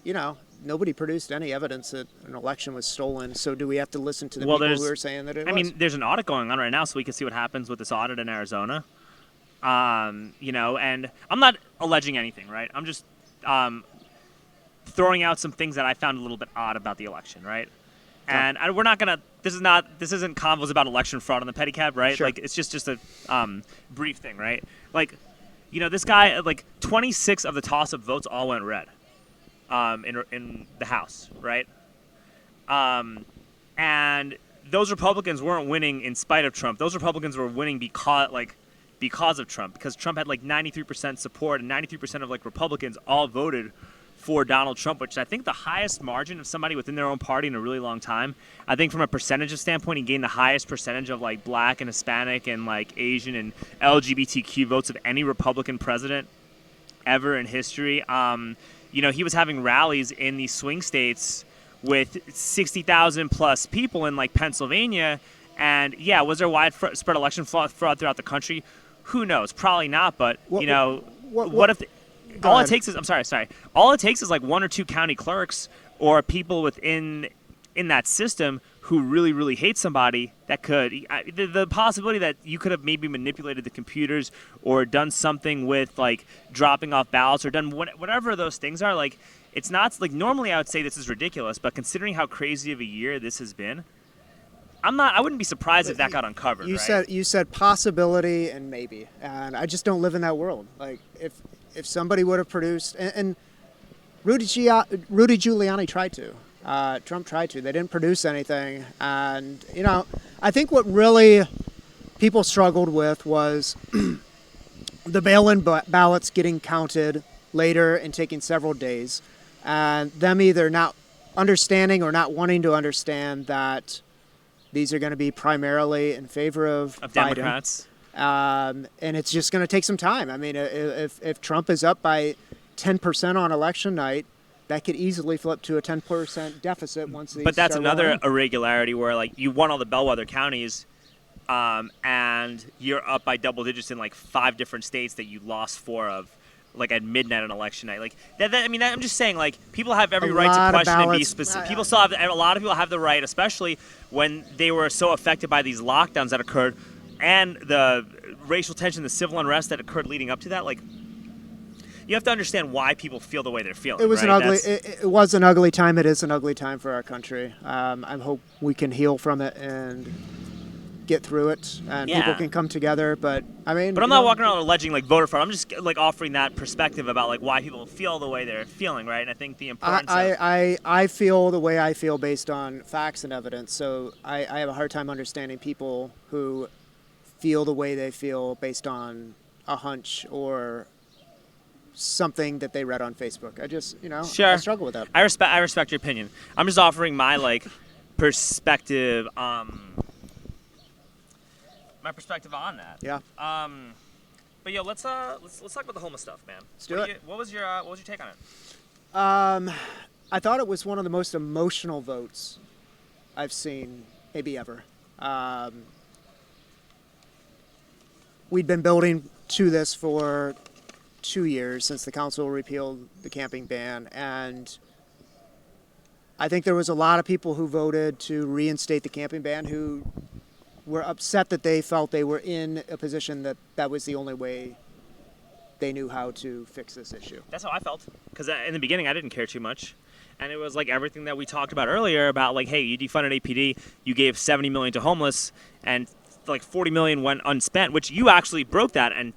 nobody produced any evidence that an election was stolen. So do we have to listen to the people who are saying that it was? I mean, there's an audit going on right now, so we can see what happens with this audit in Arizona. And I'm not alleging anything, right? I'm just throwing out some things that I found a little bit odd about the election, right? And we're not gonna. This isn't convos about election fraud on the pedicab, right? Sure. It's just a brief thing, right? This guy, 26 of the toss-up votes all went red, in the House, right? And those Republicans weren't winning in spite of Trump. Those Republicans were winning because of Trump, because Trump had 93% support, and 93% of Republicans all voted for Donald Trump, which I think the highest margin of somebody within their own party in a really long time. I think from a percentage standpoint, he gained the highest percentage of Black and Hispanic and Asian and LGBTQ votes of any Republican president ever in history. He was having rallies in these swing states with 60,000 plus people in Pennsylvania. And yeah, was there widespread election fraud throughout the country? Who knows? Probably not. But what if? All it takes is All it takes is one or two county clerks or people within that system who really, really hate somebody that could. The possibility that you could have maybe manipulated the computers or done something with dropping off ballots or done whatever those things are. It's not normally I would say this is ridiculous, but considering how crazy of a year this has been, I wouldn't be surprised if that got uncovered. You said possibility and maybe, and I just don't live in that world. If somebody would have produced, and Rudy Giuliani tried to, Trump tried to. They didn't produce anything, and I think what really people struggled with was the mail-in ballots getting counted later and taking several days, and them either not understanding or not wanting to understand that these are going to be primarily in favor of Biden. Democrats. And it's just going to take some time. I mean, if Trump is up by 10% on election night, that could easily flip to a 10% deficit once these. But that's another rolling. irregularity where you won all the bellwether counties, and you're up by double digits in 5 different states that you lost 4 of. like at midnight on election night. Like I mean, I'm just saying, like, people have every A right lot to of question and be ballots. specific. People still have a lot of people have the right, especially when they were so affected by these lockdowns that occurred and the racial tension, the civil unrest that occurred leading up to that. Like, you have to understand why people feel the way they're feeling. It was right? an ugly. It was an ugly time. It is an ugly time for our country. I hope we can heal from it and get through it, and people can come together. But I mean, but I'm not walking around alleging like voter fraud. I'm just like offering that perspective about like why people feel the way they're feeling, right? And I think the importance. I feel the way I feel based on facts and evidence. So I have a hard time understanding people who feel the way they feel based on a hunch or something that they read on Facebook. I just, I struggle with that. I respect your opinion. I'm just offering my like perspective. My perspective on that. Yeah. But yo, let's talk about the homeless stuff, man. Let's do it. What was your take on it? I thought it was one of the most emotional votes I've seen, maybe ever. We'd been building to this for 2 years since the council repealed the camping ban, and I think there was a lot of people who voted to reinstate the camping ban who were upset that they felt they were in a position that was the only way they knew how to fix this issue. That's how I felt, because in the beginning I didn't care too much, and it was like everything that we talked about earlier about like, hey, you defunded APD, you gave $70 million to homeless, and like $40 million went unspent, which you actually broke that and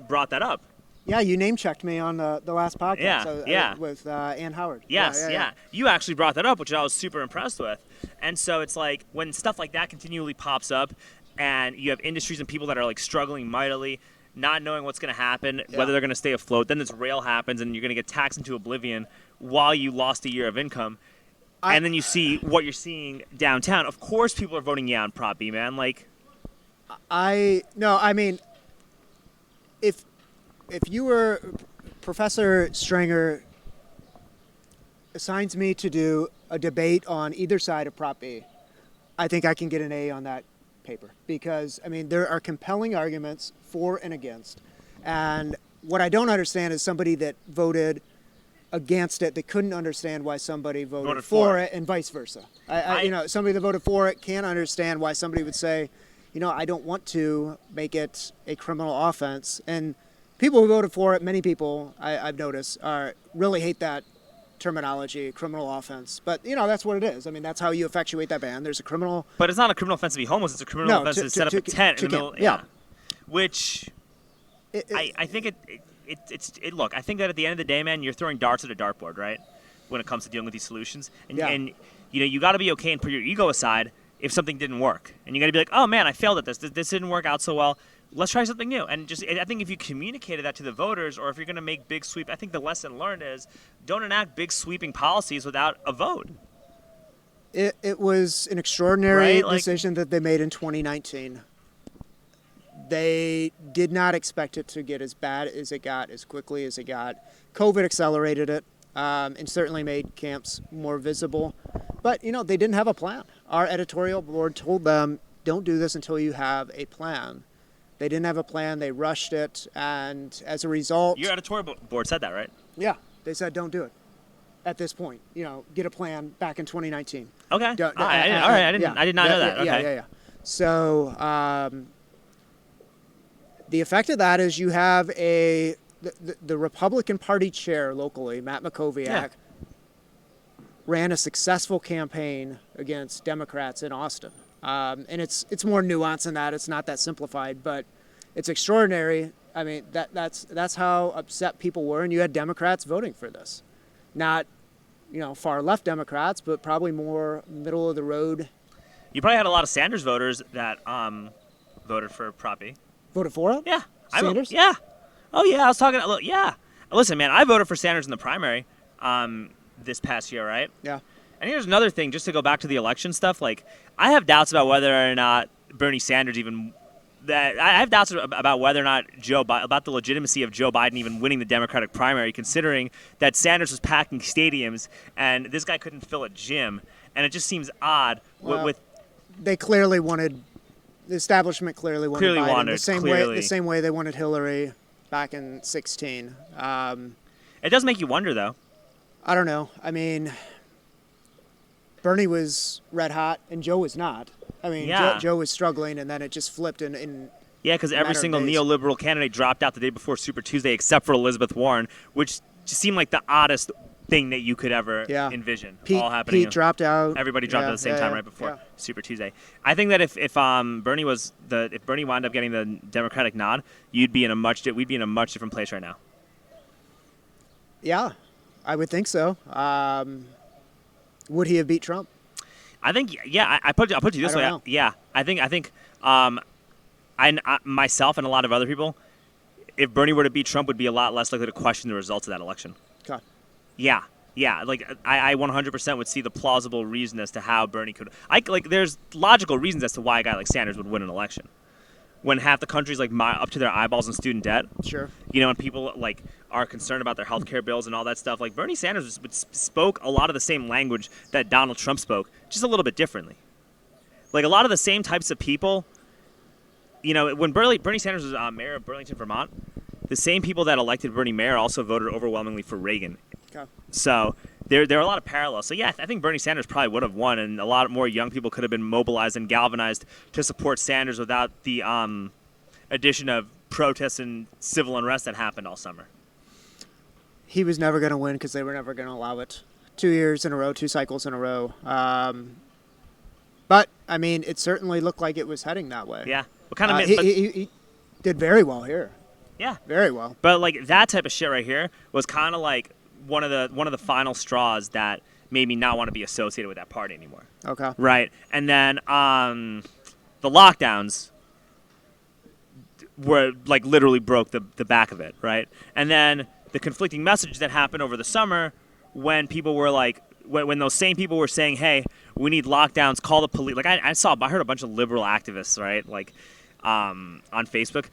brought that up. Yeah, you name-checked me on the last podcast with Ann Howard. Yes, yeah. You actually brought that up, which I was super impressed with. And so it's like when stuff like that continually pops up and you have industries and people that are like struggling mightily, not knowing what's going to happen, whether they're going to stay afloat, then this rail happens and you're going to get taxed into oblivion while you lost a year of income. And then you see what you're seeing downtown. Of course people are voting on Prop B, man. Like, if you were Professor Stringer assigns me to do a debate on either side of Prop B, I think I can get an A on that paper because, I mean, there are compelling arguments for and against. And what I don't understand is somebody that voted against it that couldn't understand why somebody voted for it and vice versa. Somebody that voted for it can't understand why somebody would say, I don't want to make it a criminal offense. And people who voted for it, many people I've noticed, really hate that terminology, criminal offense. But, that's what it is. I mean, that's how you effectuate that ban. There's a criminal... But it's not a criminal offense to be homeless. It's a criminal offense to set up a tent in the middle... Yeah. Which... I think look, I think that at the end of the day, man, you're throwing darts at a dartboard, right? When it comes to dealing with these solutions. And you got to be okay and put your ego aside if something didn't work. And you got to be like, oh, man, I failed at this. This didn't work out so well. Let's try something new. And I think if you communicated that to the voters or if you're going to make big sweep, I think the lesson learned is don't enact big sweeping policies without a vote. It was an extraordinary decision that they made in 2019. They did not expect it to get as bad as it got, as quickly as it got. COVID accelerated it and certainly made camps more visible. But, they didn't have a plan. Our editorial board told them, don't do this until you have a plan. They didn't have a plan. They rushed it. And as a result... Your editorial board said that, right? Yeah. They said, don't do it at this point. Get a plan back in 2019. Okay. I did not know that. Okay. Yeah. So the effect of that is you have the Republican Party chair locally, Matt Makoviak, ran a successful campaign against Democrats in Austin. And it's more nuanced than that. It's not that simplified, but it's extraordinary. I mean, that's how upset people were, and you had Democrats voting for this. Not, far left Democrats, but probably more middle of the road. You probably had a lot of Sanders voters that voted for Prop B. Voted for it? Yeah. Sanders? Yeah. Oh, yeah. I was talking. Look, yeah. Listen, man, I voted for Sanders in the primary this past year, right? Yeah. And here's another thing, just to go back to the election stuff. Like, I have doubts about whether or not Bernie Sanders even. I have doubts about whether or not about the legitimacy of Joe Biden even winning the Democratic primary, considering that Sanders was packing stadiums and this guy couldn't fill a gym, and it just seems odd. They clearly wanted. The establishment clearly wanted Biden. The same way they wanted Hillary. back in 16. It does make you wonder, though. I don't know. I mean, Bernie was red hot and Joe was not. I mean, Yeah. Joe was struggling, and then it just flipped in Yeah, because every matter of single days. neoliberal candidate dropped out the day before Super Tuesday, except for Elizabeth Warren, which just seemed like the oddest thing that you could ever envision all happening. Pete dropped out. Everybody dropped at the same time right before yeah. Super Tuesday. I think that if Bernie wound up getting the Democratic nod, we'd be in a much different place right now. Yeah, I would think so. Would he have beat Trump? I think I'll put it this way. don't know. Yeah, I think I myself and a lot of other people, if Bernie were to beat Trump, would be a lot less likely to question the results of that election. Okay. Yeah. Like I 100% would see the plausible reason as to how Bernie could. There's logical reasons as to why a guy like Sanders would win an election. When half the country's like up to their eyeballs in student debt, Sure. and people like are concerned about their health care bills and all that stuff. Like Bernie Sanders spoke a lot of the same language that Donald Trump spoke, just a little bit differently. Like a lot of the same types of people. When Bernie Sanders was mayor of Burlington, Vermont, the same people that elected Bernie mayor also voted overwhelmingly for Reagan. Okay. So there are a lot of parallels. So yeah, I think Bernie Sanders probably would have won, and a lot more young people could have been mobilized and galvanized to support Sanders without the addition of protests and civil unrest that happened all summer. He was never going to win because they were never going to allow it. 2 years in a row, 2 cycles in a row. But I mean, it certainly looked like it was heading that way. Yeah. What kind of he did very well here. Yeah. Very well. But like that type of shit right here was kind of like one of the final straws that made me not want to be associated with that party anymore. Okay. Right. And then the lockdowns were like literally broke the back of it, right? And then the conflicting message that happened over the summer when people were like when those same people were saying, "Hey, we need lockdowns, call the police." Like I heard a bunch of liberal activists, right? Like on Facebook,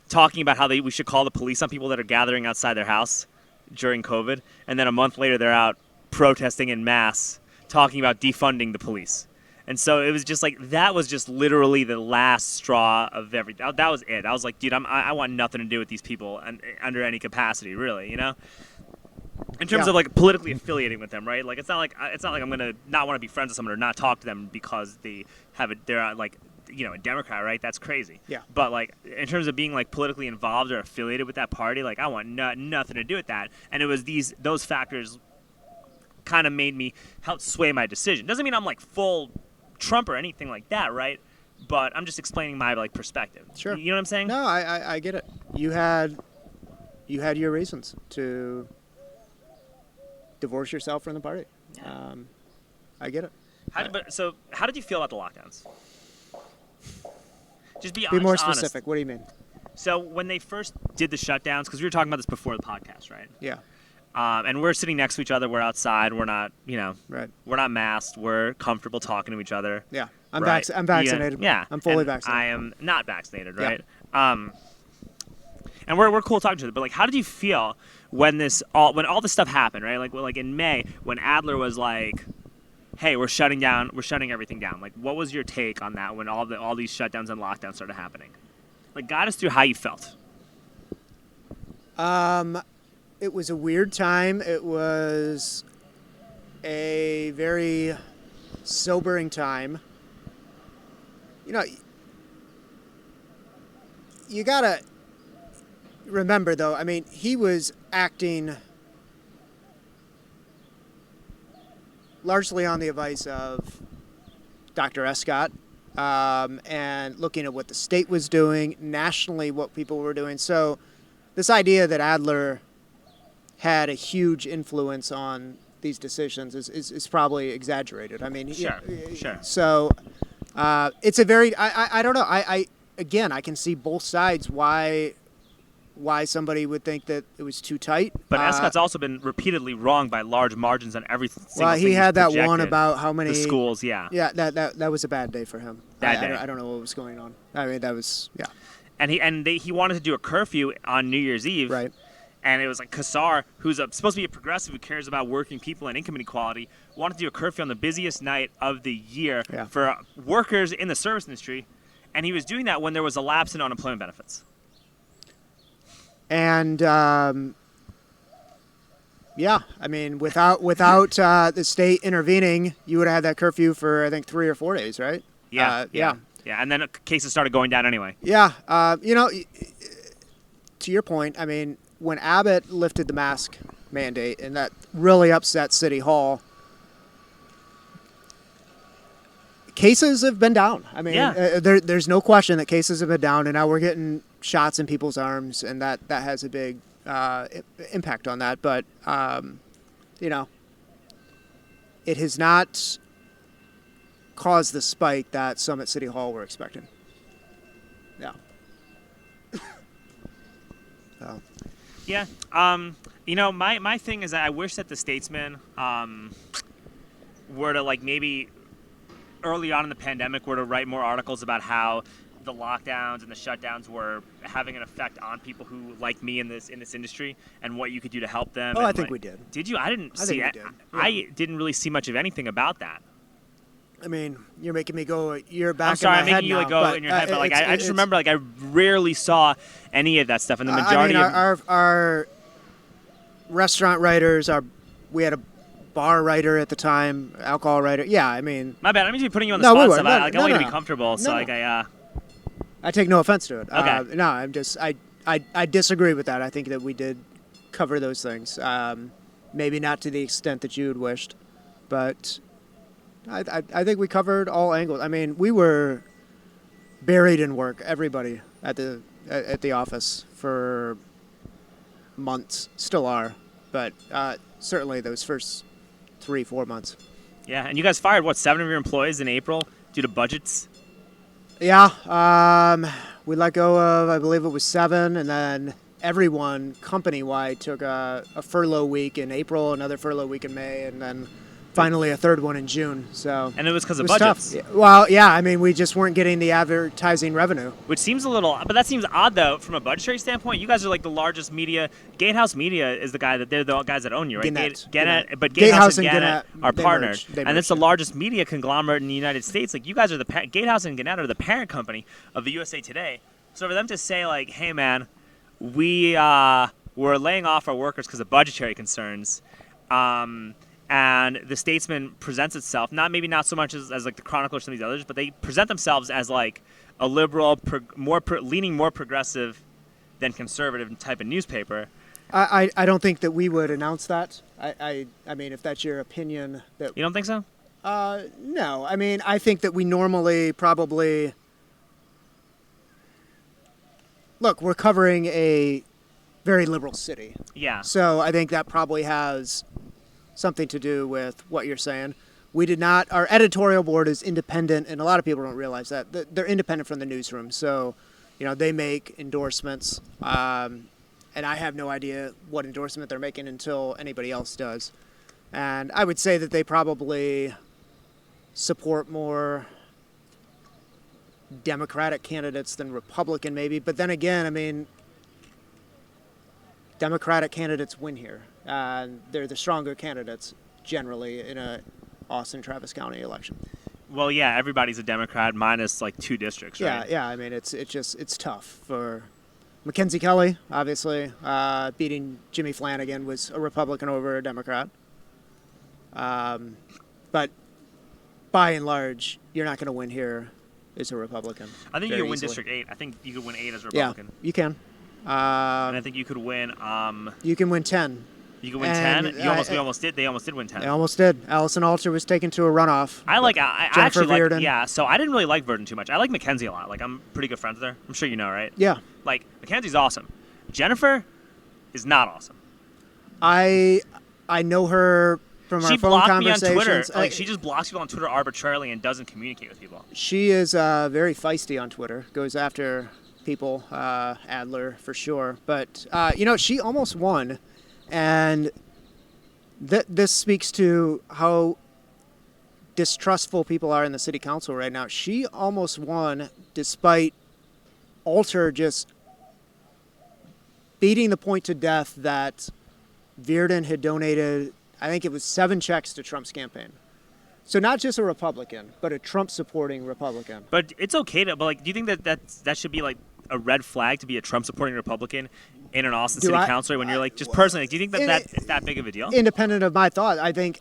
talking about how we should call the police on people that are gathering outside their house during COVID, and then a month later they're out protesting in mass, talking about defunding the police. And so it was just like that was just literally the last straw of everything. That was it. I was like, dude, I want nothing to do with these people under any capacity, really, in terms of like politically affiliating with them, right? Like it's not like I'm gonna not want to be friends with someone or not talk to them because they're like a Democrat, right? That's crazy. Yeah. But like in terms of being like politically involved or affiliated with that party, like I want nothing to do with that. And it was those factors kind of made me help sway my decision. Doesn't mean I'm like full Trump or anything like that, right? But I'm just explaining my like perspective. Sure. You know what I'm saying? No, I get it. You had your reasons to divorce yourself from the party. Yeah. I get it. How did you feel about the lockdowns? Just be more honest. specific. What do you mean? So when they first did the shutdowns, because we were talking about this before the podcast, right? Yeah. And we're sitting next to each other. We're outside. We're not, Right. we're not masked. We're comfortable talking to each other. Yeah. I'm Right. I'm vaccinated. Yeah. I'm fully And vaccinated. I am not vaccinated, Yeah. right? And we're cool talking to each other. But like, how did you feel when all this stuff happened, right? Like in May when Adler was like, "Hey, we're shutting everything down." Like, what was your take on that when all these shutdowns and lockdowns started happening? Like, guide us through how you felt. It was a weird time. It was a very sobering time. You gotta remember, though, I mean, he was acting largely on the advice of Dr. Escott, and looking at what the state was doing, nationally what people were doing. So this idea that Adler had a huge influence on these decisions is probably exaggerated. I mean, Sure. So it's a very, I don't know. Again, I can see both sides why somebody would think that it was too tight. But Escott's also been repeatedly wrong by large margins on every single Well, thing he had that projected. one about how many the schools, yeah. Yeah, that was a bad day for him. Bad day. I don't know what was going on. I mean, that was And he wanted to do a curfew on New Year's Eve. right. And it was like Kassar, who's supposed to be a progressive who cares about working people and income inequality, wanted to do a curfew on the busiest night of the year for workers in the service industry. And he was doing that when there was a lapse in unemployment benefits. And yeah, I mean, without the state intervening, you would have had that curfew for I think 3 or 4 days, right? Yeah. And then cases started going down anyway. Yeah. To your point, I mean, when Abbott lifted the mask mandate and that really upset City Hall, cases have been down. I mean, there's no question that cases have been down, and now we're getting shots in people's arms, and that has a big impact on that. But, it has not caused the spike that some at City Hall were expecting. Yeah. So. Yeah. My thing is that I wish that the statesmen were to, like, maybe early on in the pandemic were to write more articles about how the lockdowns and the shutdowns were having an effect on people who, like me, in this industry, and what you could do to help them. Oh, and I think we did. Did you? I didn't see it. I didn't really see much of anything about that. I mean, you're making me go. You're back. I'm sorry, in I'm my making you head like now, go but, in your head, but like I just remember like I rarely saw any of that stuff, and the majority our restaurant writers, we had a bar writer at the time, alcohol writer. Yeah, I mean, my bad. I'm usually putting you on the spot. Stuff. I want you to be comfortable, so like I take no offense to it. Okay. No, I'm just I disagree with that. I think that we did cover those things. Maybe not to the extent that you had wished, but I think we covered all angles. I mean, we were buried in work, everybody at the office for months, still are, but certainly those first 3-4 months. Yeah, and you guys fired 7 of your employees in April due to budgets? Yeah, we let go of, I believe it was 7, and then everyone company-wide took a furlough week in April, another furlough week in May, and then finally a third one in June. So and it was because of budgets. Tough. Well, yeah, I mean, we just weren't getting the advertising revenue. Which seems a little, but that seems odd though from a budgetary standpoint. You guys are like the largest media. Gatehouse Media is the guy they're the guys that own you, right? Gannett. But Gatehouse and Gannett are they partnered, merged, and it's the largest media conglomerate in the United States. Like you guys are Gatehouse and Gannett are the parent company of the USA Today. So for them to say like, "Hey man, we're laying off our workers because of budgetary concerns." And the Statesman presents itself, maybe not so much as like the Chronicle or some of these others, but they present themselves as like a liberal, leaning more progressive than conservative type of newspaper. I don't think that we would announce that. I mean, if that's your opinion, that you don't think so? No. I mean, I think that we normally probably look. We're covering a very liberal city. Yeah. So I think that probably has something to do with what you're saying. We did not. Our editorial board is independent, and a lot of people don't realize that they're independent from the newsroom. So, they make endorsements, and I have no idea what endorsement they're making until anybody else does. And I would say that they probably support more Democratic candidates than Republican, maybe. But then again, I mean, Democratic candidates win here. They're the stronger candidates generally in a Austin-Travis County election. Well, yeah, everybody's a Democrat minus like 2 districts, right? Yeah. I mean, it's tough for Mackenzie Kelly. Obviously, beating Jimmy Flanagan was a Republican over a Democrat. But by and large, you're not going to win here as a Republican. I think you could win District 8. I think you could win 8 as a Republican. Yeah, you can. And I think you could win. You can win 10. You can win 10. We almost did. They almost did win 10. They almost did. Allison Alter was taken to a runoff. I actually like. Yeah. So I didn't really like Verdon too much. I like Mackenzie a lot. Like I'm pretty good friends with her. I'm sure you know, right? Yeah. Like Mackenzie's awesome. Jennifer is not awesome. I know her from our phone conversations. She blocked me on Twitter. Like she just blocks people on Twitter arbitrarily and doesn't communicate with people. She is very feisty on Twitter. Goes after people, Adler for sure. But she almost won, and this speaks to how distrustful people are in the city council right now. She almost won despite Alter just beating the point to death that Verdon had donated, I think it was 7 checks to Trump's campaign. So not just a Republican, but a Trump-supporting Republican. But it's okay to, but like, do you think that should be like a red flag to be a Trump-supporting Republican in an Austin Do city I- council, when you're like, just personally, do you think that it's that big of a deal? Independent of my thought, I think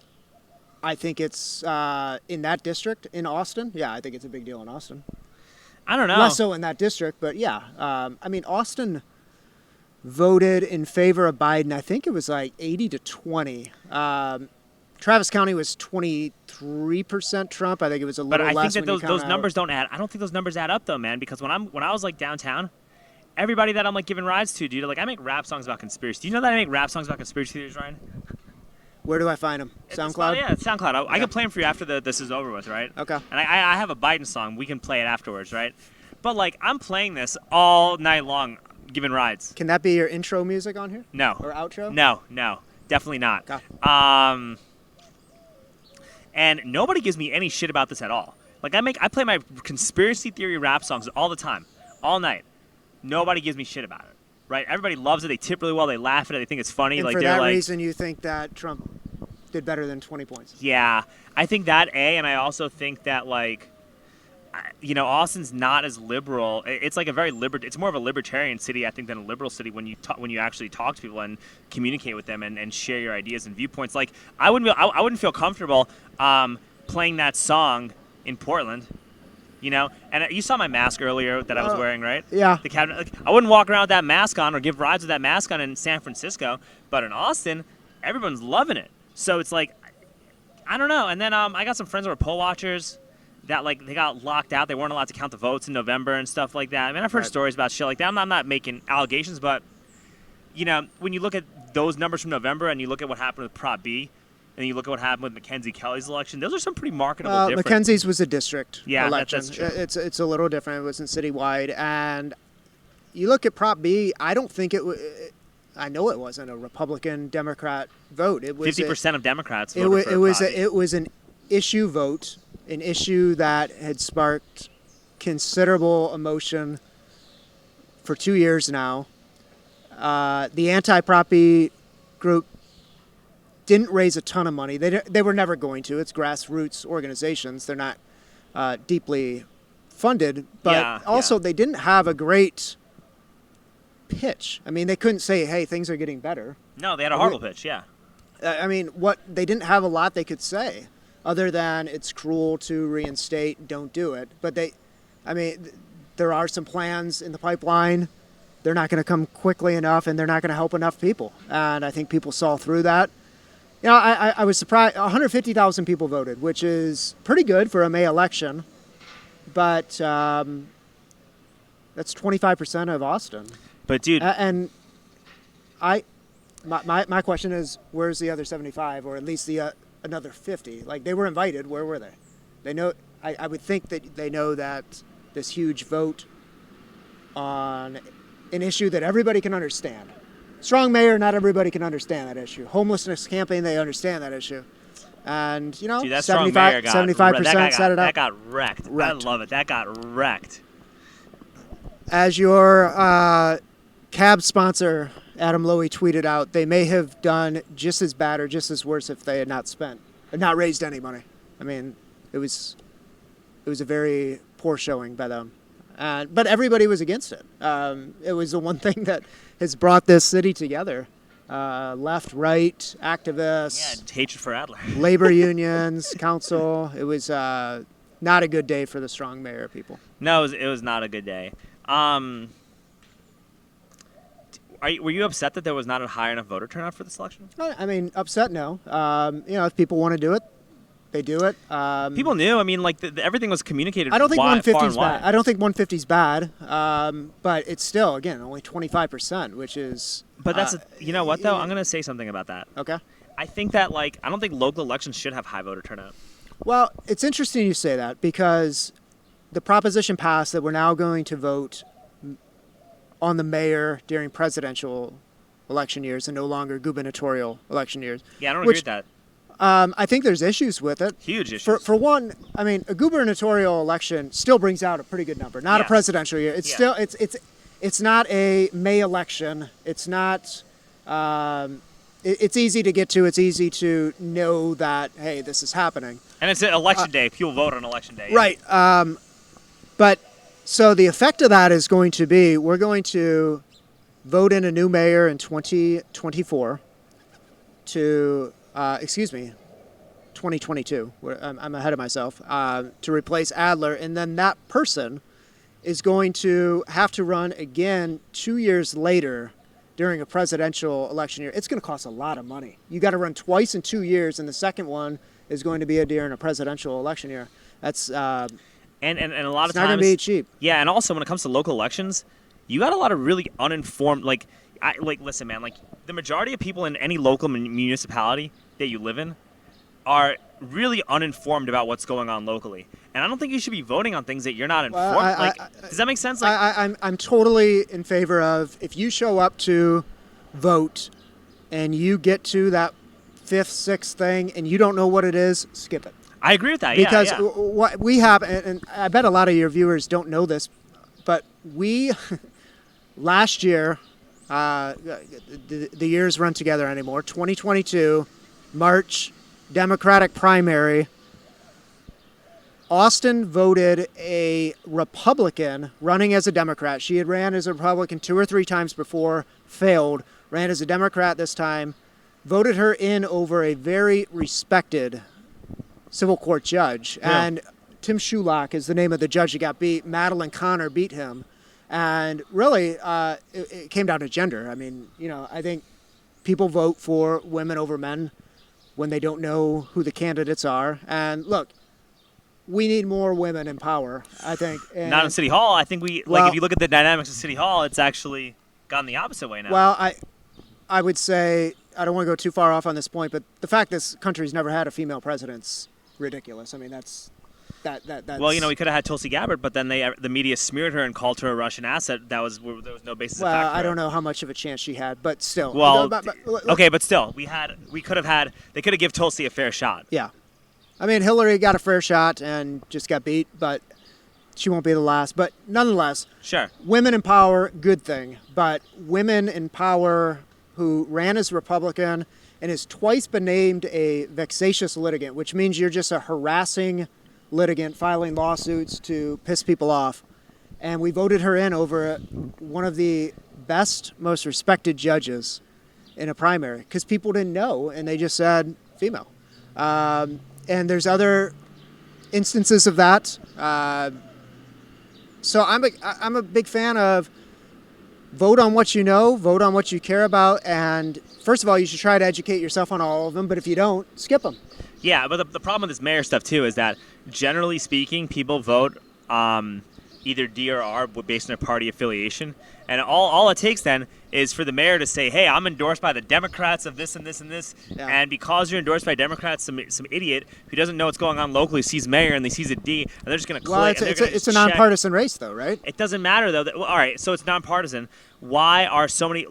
it's in that district in Austin. Yeah, I think it's a big deal in Austin. I don't know. Less so in that district, but yeah. I mean, Austin voted in favor of Biden. I think it was like 80-20. Travis County was 23% Trump. I think it was a But little I less. think that when you those count numbers don't add. I don't think those numbers add up though, man. Because when I was like downtown, everybody that I'm like giving rides to, dude, like I make rap songs about conspiracy. Do you know that I make rap songs about conspiracy theories, Ryan? Where do I find them? SoundCloud? Yeah, it's SoundCloud. I can play them for you after this is over with, right? Okay. And I have a Biden song. We can play it afterwards, right? But like I'm playing this all night long, giving rides. Can that be your intro music on here? No. Or outro? No, definitely not. Okay. And nobody gives me any shit about this at all. Like I play my conspiracy theory rap songs all the time, all night. Nobody gives me shit about it, right? Everybody loves it. They tip really well. They laugh at it. They think it's funny. And like for they're that like, reason, you think that Trump did better than 20 points? yeah, I think that and I also think that like, Austin's not as liberal. It's like a very It's more of a libertarian city, I think, than a liberal city when you actually talk to people and communicate with them and share your ideas and viewpoints. Like I wouldn't feel comfortable playing that song in Portland. And you saw my mask earlier that I was wearing, right? Yeah. The cabinet. Like, I wouldn't walk around with that mask on or give rides with that mask on in San Francisco, but in Austin, everyone's loving it. So it's like, I don't know. And then I got some friends who are poll watchers that like they got locked out. They weren't allowed to count the votes in November and stuff like that. I mean, I've heard stories about shit like that. I'm not making allegations, but when you look at those numbers from November and you look at what happened with Prop B, and you look at what happened with Mackenzie Kelly's election, those are some pretty marketable differences. Mackenzie's was a district election. That's true. It's a little different. It wasn't citywide. And you look at Prop B, I don't think I know it wasn't a Republican-Democrat vote. It was 50% of Democrats voted for Prop B. It was an issue vote, an issue that had sparked considerable emotion for 2 years now. The anti-Prop B group didn't raise a ton of money. They were never going to. It's grassroots organizations. They're not deeply funded. But they didn't have a great pitch. I mean, they couldn't say, hey, things are getting better. No, they had a horrible pitch, yeah. I mean, they didn't have a lot they could say other than it's cruel to reinstate, don't do it. But there are some plans in the pipeline. They're not going to come quickly enough, and they're not going to help enough people. And I think people saw through that. I was surprised. 150,000 people voted, which is pretty good for a May election. But that's 25% of Austin. But dude, my question is, where's the other 75, or at least the another 50? Like, they were invited. Where were they? They know. I would think that they know that this huge vote on an issue that everybody can understand. Strong mayor, not everybody can understand that issue. Homelessness campaign, they understand that issue. And, dude, that 75% set it up. That got wrecked. I love it. That got wrecked. As your cab sponsor, Adam Lowy, tweeted out, they may have done just as bad or just as worse if they had not raised any money. I mean, it was a very poor showing by them. But everybody was against it. It was the one thing that has brought this city together. Left, right, activists. Yeah, hatred for Adler. Labor unions, council. It was not a good day for the strong mayor people. No, it was not a good day. Were you upset that there was not a high enough voter turnout for this election? I mean, upset, no. If people want to do it, they do it. People knew. I mean, like everything was communicated. I don't think 150 is bad. I don't think 150 is bad. But it's still, again, only 25%, which is. But that's you know what though? I'm gonna say something about that. Okay. I think that I don't think local elections should have high voter turnout. Well, it's interesting you say that because the proposition passed that we're now going to vote on the mayor during presidential election years and no longer gubernatorial election years. Yeah, I don't agree with that. I think there's issues with it. Huge issues. For one, I mean, a gubernatorial election still brings out a pretty good number. Not a presidential year. It's still it's not a May election. It's not. It's easy to get to. It's easy to know that hey, this is happening. And it's an election day. People vote on election day. Right. But so the effect of that is going to be we're going to vote in a new mayor in 2024 to, 2022. I'm ahead of myself, to replace Adler. And then that person is going to have to run again 2 years later during a presidential election year. It's going to cost a lot of money. You got to run twice in 2 years, and the second one is going to be during a presidential election year. That's and a lot of it's not going times to be cheap. Yeah, and also when it comes to local elections, you got a lot of really uninformed listen, man, like the majority of people in any local municipality that you live in are really uninformed about what's going on locally. And I don't think you should be voting on things that you're not informed. Does that make sense? I'm totally in favor of, if you show up to vote and you get to that fifth, sixth thing and you don't know what it is, skip it. I agree with that. Because yeah. what we have, and I bet a lot of your viewers don't know this, but we last year, the years run together anymore. 2022, March, Democratic primary. Austin voted a Republican running as a Democrat. She had ran as a Republican 2 or 3 times before, failed, ran as a Democrat this time, voted her in over a very respected civil court judge. Yeah. And Tim Shulock is the name of the judge that got beat. Madeline Connor beat him. And really, it came down to gender. I mean, I think people vote for women over men when they don't know who the candidates are. And look, we need more women in power, I think. And not in City Hall. I think if you look at the dynamics of City Hall, it's actually gone the opposite way now. Well, I would say, I don't want to go too far off on this point, but the fact this country's never had a female president's ridiculous. I mean, that's... Well, we could have had Tulsi Gabbard, but then the media smeared her and called her a Russian asset. There was no basis of fact for her. I don't know how much of a chance she had, but still. Well, okay, but still, they could have given Tulsi a fair shot. Yeah. I mean, Hillary got a fair shot and just got beat, but she won't be the last. But nonetheless, sure. Women in power, good thing. But women in power who ran as Republican and has twice been named a vexatious litigant, which means you're just a harassing litigant filing lawsuits to piss people off. And we voted her in over one of the best, most respected judges in a primary because people didn't know and they just said female. And there's other instances of that. So I'm a big fan of vote on what you know, vote on what you care about. And first of all, you should try to educate yourself on all of them. But if you don't, skip them. Yeah, but the problem with this mayor stuff, too, is that generally speaking, people vote either D or R based on their party affiliation. And all it takes then is for the mayor to say, hey, I'm endorsed by the Democrats of this and this and this. Yeah. And because you're endorsed by Democrats, some idiot who doesn't know what's going on locally sees mayor and they sees a D, and they're just going to click. Well, it's a nonpartisan race, though, right? It doesn't matter, though. All right, so it's nonpartisan. Why are so many,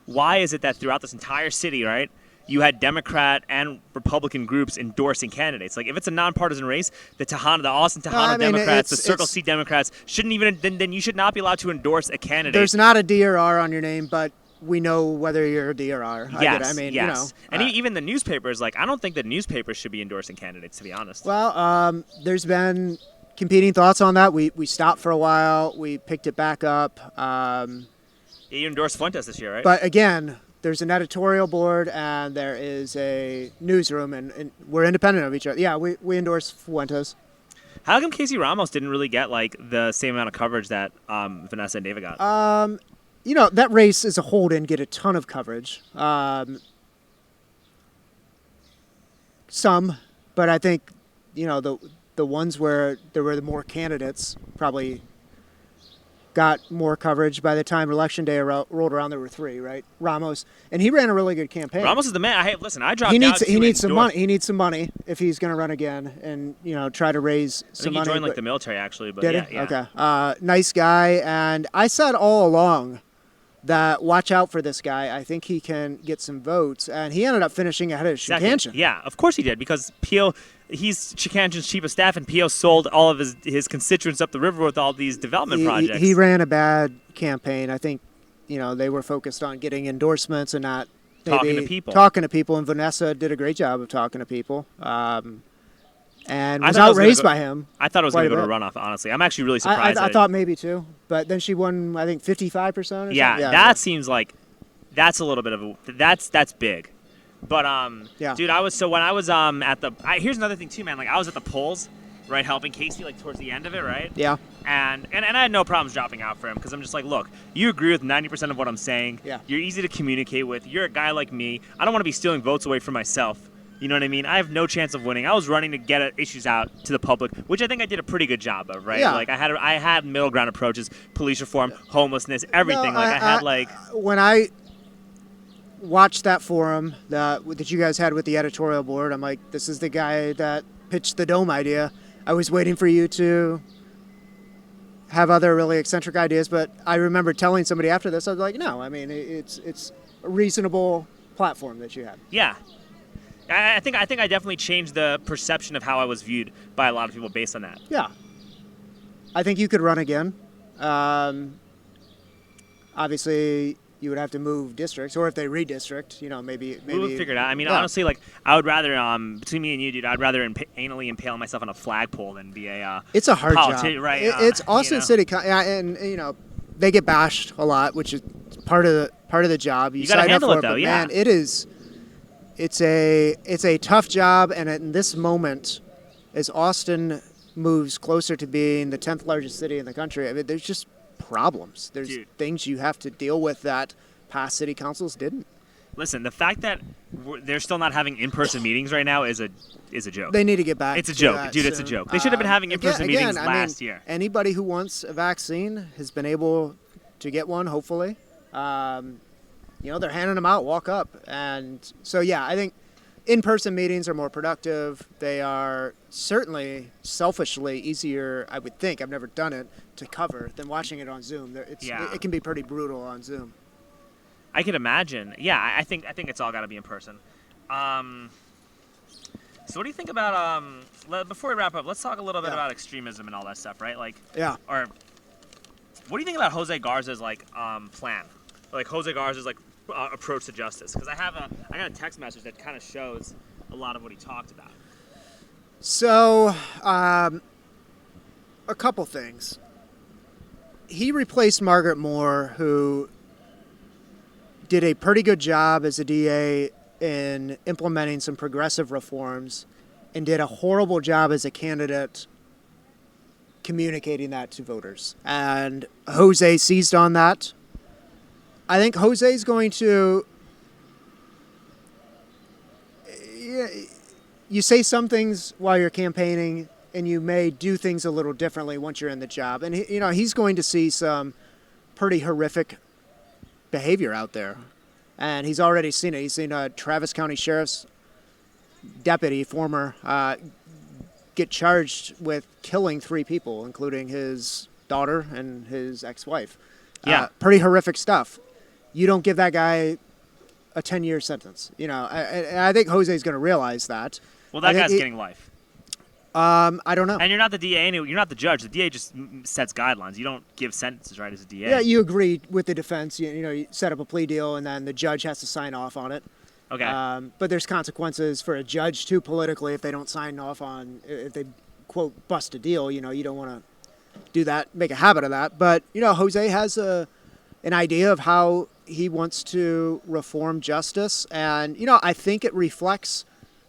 why is it that throughout this entire city, right, you had Democrat and Republican groups endorsing candidates? Like, if it's a nonpartisan race, the Austin Tejano Democrats, the Circle C Democrats shouldn't even. Then you should not be allowed to endorse a candidate. There's not a D or R on your name, but we know whether you're a D or R. Yes, and even the newspapers. I don't think the newspapers should be endorsing candidates, to be honest. Well, there's been competing thoughts on that. We stopped for a while. We picked it back up. You endorsed Fuentes this year, right? But again, there's an editorial board and there is a newsroom, and we're independent of each other. Yeah, we endorse Fuentes. How come Casey Ramos didn't really get the same amount of coverage that Vanessa and David got? That race as a whole didn't get a ton of coverage. Some, but I think the ones where there were more candidates probably got more coverage. By the time Election Day rolled around, there were 3, right? Ramos, and he ran a really good campaign. Ramos is the man. I dropped He needs some money. He needs some money if he's going to run again, and try to raise some money. He joined the military actually, but did he? Okay. Nice guy, and I said all along that watch out for this guy. I think he can get some votes, and he ended up finishing ahead of Shukanshin. Yeah, of course he did, because Pio, he's Shukanshin's chief of staff, and Pio sold all of his constituents up the river with all these development projects. He ran a bad campaign. I think, they were focused on getting endorsements and not talking to people. Talking to people, and Vanessa did a great job of talking to people. and I was thought it was gonna outraised go- by him. I thought it was going quite to a go to bit. runoff. Honestly, I'm actually really surprised. I thought maybe too, but then she won, I think, 55% or something. Yeah, that seems like that's a little bit of a that's big. But Yeah. dude, when I was at the here's another thing too, man. Like I was at the polls, right, helping Casey like towards the end of it, right? Yeah. And I had no problems dropping out for him because I'm just like, look, you agree with 90% of what I'm saying. Yeah. You're easy to communicate with. You're a guy like me. I don't want to be stealing votes away from myself. You know what I mean? I have no chance of winning. I was running to get issues out to the public, which I think I did a pretty good job of, right? Yeah. Like I had middle ground approaches, police reform, homelessness, everything. No, I had like when I watched that forum that you guys had with the editorial board, I'm like, this is the guy that pitched the dome idea. I was waiting for you to have other really eccentric ideas, but I remember telling somebody after this, I was like, no, I mean, it's a reasonable platform that you had. yeah. I think I definitely changed the perception of how I was viewed by a lot of people based on that. Yeah. I think you could run again. Obviously, you would have to move districts, or if they redistrict, maybe. We would figure it out. I mean, yeah. honestly, like I would rather, between me and you, dude, I'd rather anally impale myself on a flagpole than be a. It's a hard job, right? It's Austin City, and they get bashed a lot, which is part of the job. You gotta sign handle up for it, though, but yeah. man, it is. It's a tough job, and in this moment, as Austin moves closer to being the 10th largest city in the country, I mean, there's just problems. There's things you have to deal with that past city councils didn't. Listen, the fact that they're still not having in-person meetings right now is a joke. They need to get back. It's a to joke, that dude. It's a soon. joke. They should have been having in-person meetings last year. Anybody who wants a vaccine has been able to get one, hopefully. They're handing them out, walk up. And so, yeah, I think in-person meetings are more productive. They are certainly selfishly easier, I would think, I've never done it, to cover than watching it on Zoom. It can be pretty brutal on Zoom. I could imagine. Yeah, I think it's all got to be in person. So what do you think about, before we wrap up, let's talk a little bit about extremism and all that stuff, right? Like, yeah. Or what do you think about Jose Garza's, like, plan? Like, Jose Garza's, like, approach to justice? Because I got a text message that kind of shows a lot of what he talked about. So, a couple things. He replaced Margaret Moore, who did a pretty good job as a DA in implementing some progressive reforms and did a horrible job as a candidate communicating that to voters. And Jose seized on that. I think Jose's going to... You say some things while you're campaigning, and you may do things a little differently once you're in the job. And he's going to see some pretty horrific behavior out there, and he's already seen it. He's seen a Travis County Sheriff's deputy, former, get charged with killing 3 people, including his daughter and his ex-wife. Yeah, pretty horrific stuff. You don't give that guy a 10-year sentence. And I think Jose's going to realize that. Well, that guy's getting life. I don't know. And you're not the DA anyway. You're not the judge. The DA just sets guidelines. You don't give sentences, right, as a DA. Yeah, you agree with the defense. You set up a plea deal, and then the judge has to sign off on it. Okay. But there's consequences for a judge, too, politically, if they don't sign off on, if they, quote, bust a deal. You don't want to do that, make a habit of that. But, Jose has an idea of how he wants to reform justice. And, I think it reflects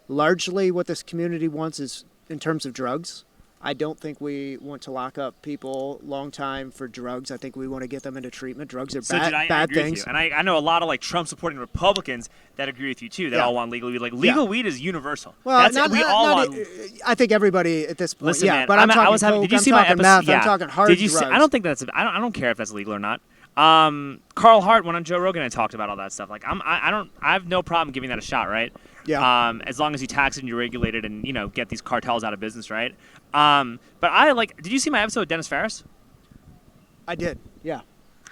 largely what this community wants is in terms of drugs. I don't think we want to lock up people long time for drugs. I think we want to get them into treatment. Drugs are bad agree things. With you. And I know a lot of like Trump supporting Republicans that agree with you too. That all want legal weed. Like legal weed is universal. Well, I think everybody at this point. Listen, man, but I'm talking coke, did you see I'm my talking episode? meth, I'm talking hard drugs. I don't think that's. I don't care if that's legal or not. Carl Hart went on Joe Rogan and talked about all that stuff. Like I have no problem giving that a shot, right? Yeah. As long as you tax it and you regulate it and get these cartels out of business, right? But I did you see my episode with Dennis Ferris? I did. Yeah.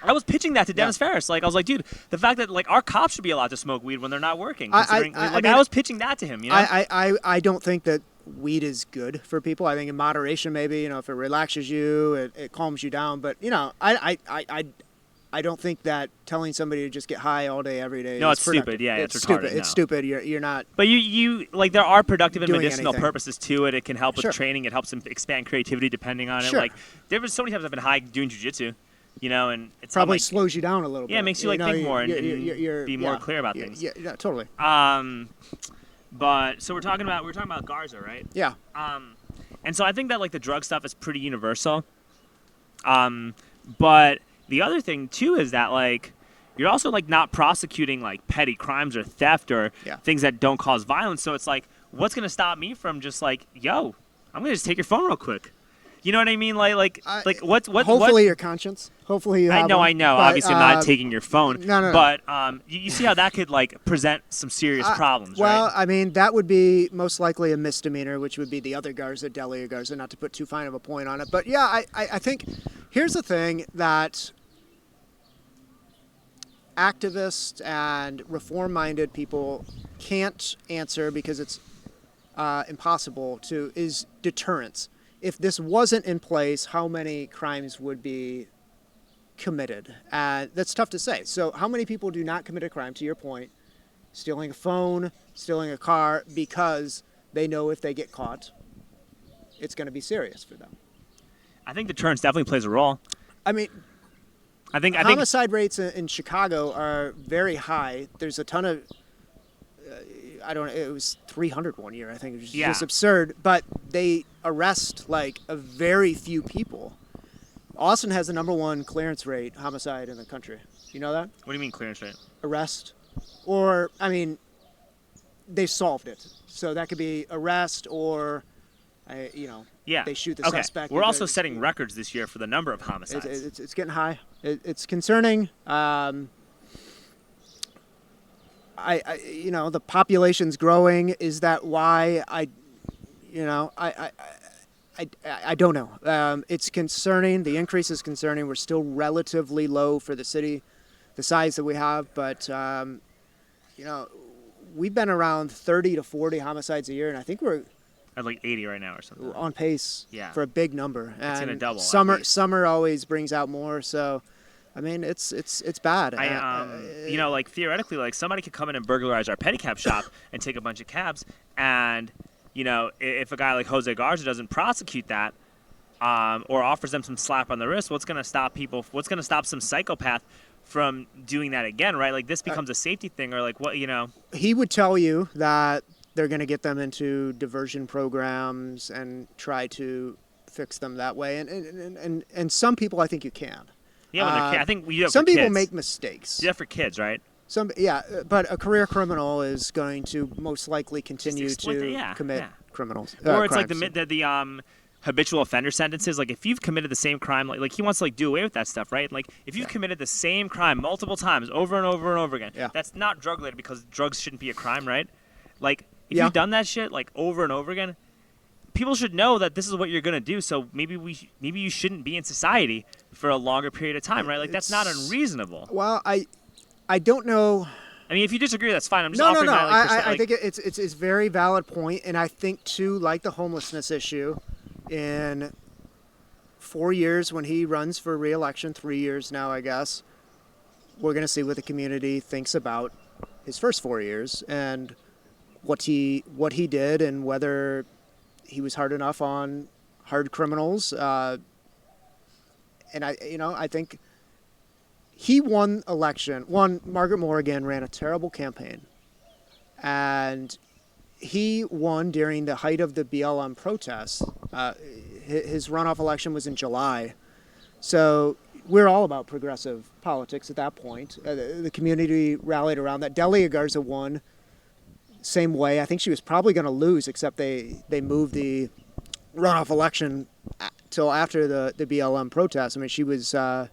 I was pitching that to Dennis Ferris. Like I was like, dude, the fact that like our cops should be allowed to smoke weed when they're not working. I was pitching that to him. I don't think that weed is good for people. I think in moderation, maybe if it relaxes you, it calms you down. But I I don't think that telling somebody to just get high all day, every day. No, is it's stupid. productive. Yeah, it's it's stupid. retarded, no. It's stupid. You're not. But you like there are productive and Doing medicinal anything. purposes to it. It can help with Sure. training. It helps them expand creativity depending on Sure. it. Like there was so many times I've been high doing jujitsu, and it's Probably like, slows you down a little bit. yeah, it makes you like know, think more and you're- be more yeah, clear about yeah, things. Yeah, totally. But so we're talking about Garza, right? Yeah. And so I think that like the drug stuff is pretty universal. But the other thing too is that like you're also like not prosecuting like petty crimes or theft or Yeah. things that don't cause violence. So it's like, what's gonna stop me from just like, yo, I'm gonna just take your phone real quick. You know what I mean? Like what? Hopefully your conscience. Hopefully you have I know. but, Obviously, I'm not taking your phone. No. But you see how that could like present some serious problems, Well, right? I mean, that would be most likely a misdemeanor, which would be the other Garza, Delia Garza, not to put too fine of a point on it. But yeah, I think here's the thing that activists and reform-minded people can't answer because it's impossible to, is deterrence. If this wasn't in place, how many crimes would be committed? That's tough to say. So how many people do not commit a crime, to your point, stealing a phone, stealing a car, because they know if they get caught, it's going to be serious for them? I think deterrence definitely plays a role. I mean, I think homicide rates in Chicago are very high. There's a ton of, it was 300 one year, I think. It was just absurd. But they arrest like a very few people. Austin has the #1 clearance rate homicide in the country. You know that? What do you mean clearance rate? Arrest. Or, I mean, they solved it. So that could be arrest or, they shoot the suspect. We're also setting records this year for the number of homicides. It's getting high. It's concerning. The population's growing. Is that why? I don't know. It's concerning. The increase is concerning. We're still relatively low for the city, the size that we have. But, we've been around 30 to 40 homicides a year, and I think we're at like 80 right now or something. on pace for a big number. And it's going to double. Summer always brings out more. So, I mean, it's bad. Like theoretically, like somebody could come in and burglarize our pedicab shop and take a bunch of cabs, and if a guy like Jose Garza doesn't prosecute that, or offers them some slap on the wrist, what's going to stop people? What's going to stop some psychopath from doing that again? Right? Like this becomes a safety thing, or like what? He would tell you that they're going to get them into diversion programs and try to fix them that way, and some people I think you can. Yeah, when they're kids. I think we do. Some people kids. make mistakes. Yeah, for kids, right? But a career criminal is going to most likely continue to commit criminals. Or it's crimes. like the habitual offender sentences. Like if you've committed the same crime, like he wants to like do away with that stuff, right? Like if you've committed the same crime multiple times over and over and over again, that's not drug related because drugs shouldn't be a crime, right? Like if you've done that shit like over and over again, people should know that this is what you're gonna do. So maybe you shouldn't be in society for a longer period of time, right? Like that's not unreasonable. Well, I don't know. I mean, if you disagree, that's fine. I'm just offering my I think it's a very valid point, and I think too, like the homelessness issue, in 4 years when he runs for re-election, 3 years now, I guess, we're going to see what the community thinks about his first 4 years and what he did and whether he was hard enough on hard criminals. And I think he won election. Margaret Morgan ran a terrible campaign, and he won during the height of the BLM protests. His runoff election was in July. So we're all about progressive politics at that point. The community rallied around that. Delia Garza won same way. I think she was probably going to lose, except they moved the runoff election till after the BLM protests. I mean, she was not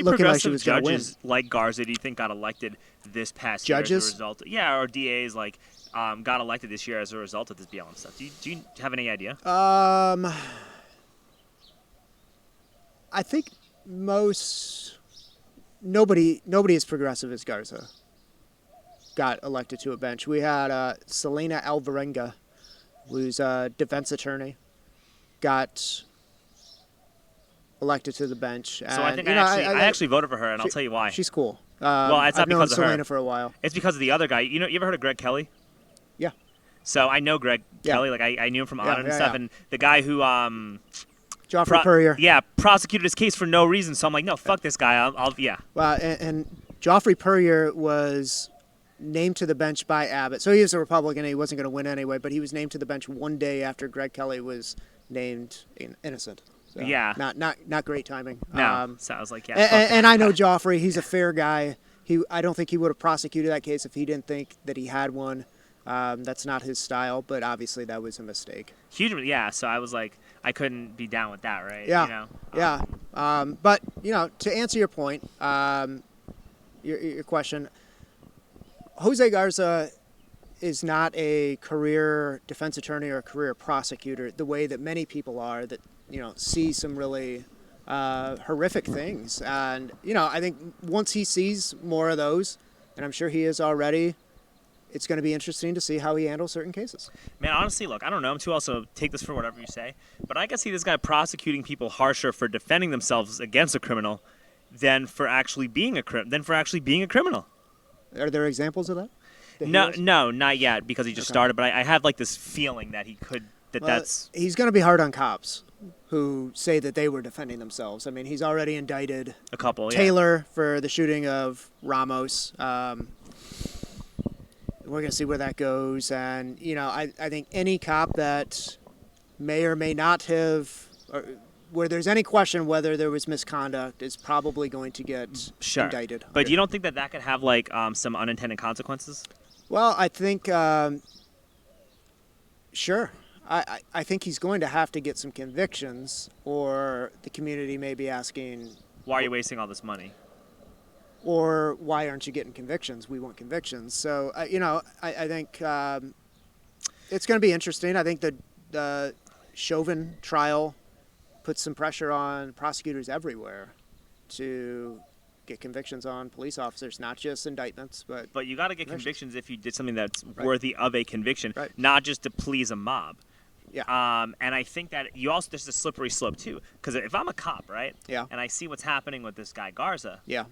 looking like she was going to win. Judges like Garza, do you think got elected this past year as a result? Yeah, or DAs like got elected this year as a result of this BLM stuff. Do you have any idea? I think nobody as progressive as Garza got elected to a bench. We had Selena Alvarenga, who's a defense attorney, got elected to the bench. So I And, think you know, I actually voted for her, and I'll tell you why. She's cool. Well, it's not I've known because of her. Selena for a while. It's because of the other guy. You ever heard of Greg Kelly? Yeah. So I know Greg Yeah. Kelly. Like I knew him from Audit and yeah, stuff, yeah. and the guy who Joffrey Purrier. yeah, prosecuted his case for no reason. So I'm like, no, fuck this guy. Yeah. Well, and Joffrey Purrier was named to the bench by Abbott. So he was a Republican. And he wasn't going to win anyway, but he was named to the bench one day after Greg Kelly was named innocent. So Yeah. Not great timing. No. So I was like, yeah. And I know Joffrey. He's a fair guy. I don't think he would have prosecuted that case if he didn't think that he had one. That's not his style, but obviously that was a mistake. Huge, yeah. So I was like, I couldn't be down with that, right? Yeah, You know? yeah. But to answer your point, your question, Jose Garza is not a career defense attorney or a career prosecutor the way that many people are that see some really horrific things, and I think once he sees more of those, and I'm sure he is already, it's going to be interesting to see how he handles certain cases. Man, honestly, look, I don't know him too. Also, take this for whatever you say, but I can see this guy prosecuting people harsher for defending themselves against a criminal than for actually being a criminal. Are there examples of that? No, not yet, because he just started. But I have like this feeling that he could. That's he's going to be hard on cops who say that they were defending themselves. I mean, he's already indicted a couple. Taylor for the shooting of Ramos. We're going to see where that goes, and I think any cop that may or may not have, or where there's any question whether there was misconduct, is probably going to get indicted. But you don't think that could have like some unintended consequences? Well, I think sure. I think he's going to have to get some convictions, or the community may be asking, why are you wasting all this money? Or why aren't you getting convictions? We want convictions. So, I think it's going to be interesting. I think the Chauvin trial puts some pressure on prosecutors everywhere to get convictions on police officers, not just indictments, but... But you got to get convictions if you did something that's worthy of a conviction, right. Not just to please a mob. Yeah. And I think that there's a slippery slope too, because if I'm a cop, right? Yeah. And I see what's happening with this guy Garza. Yeah.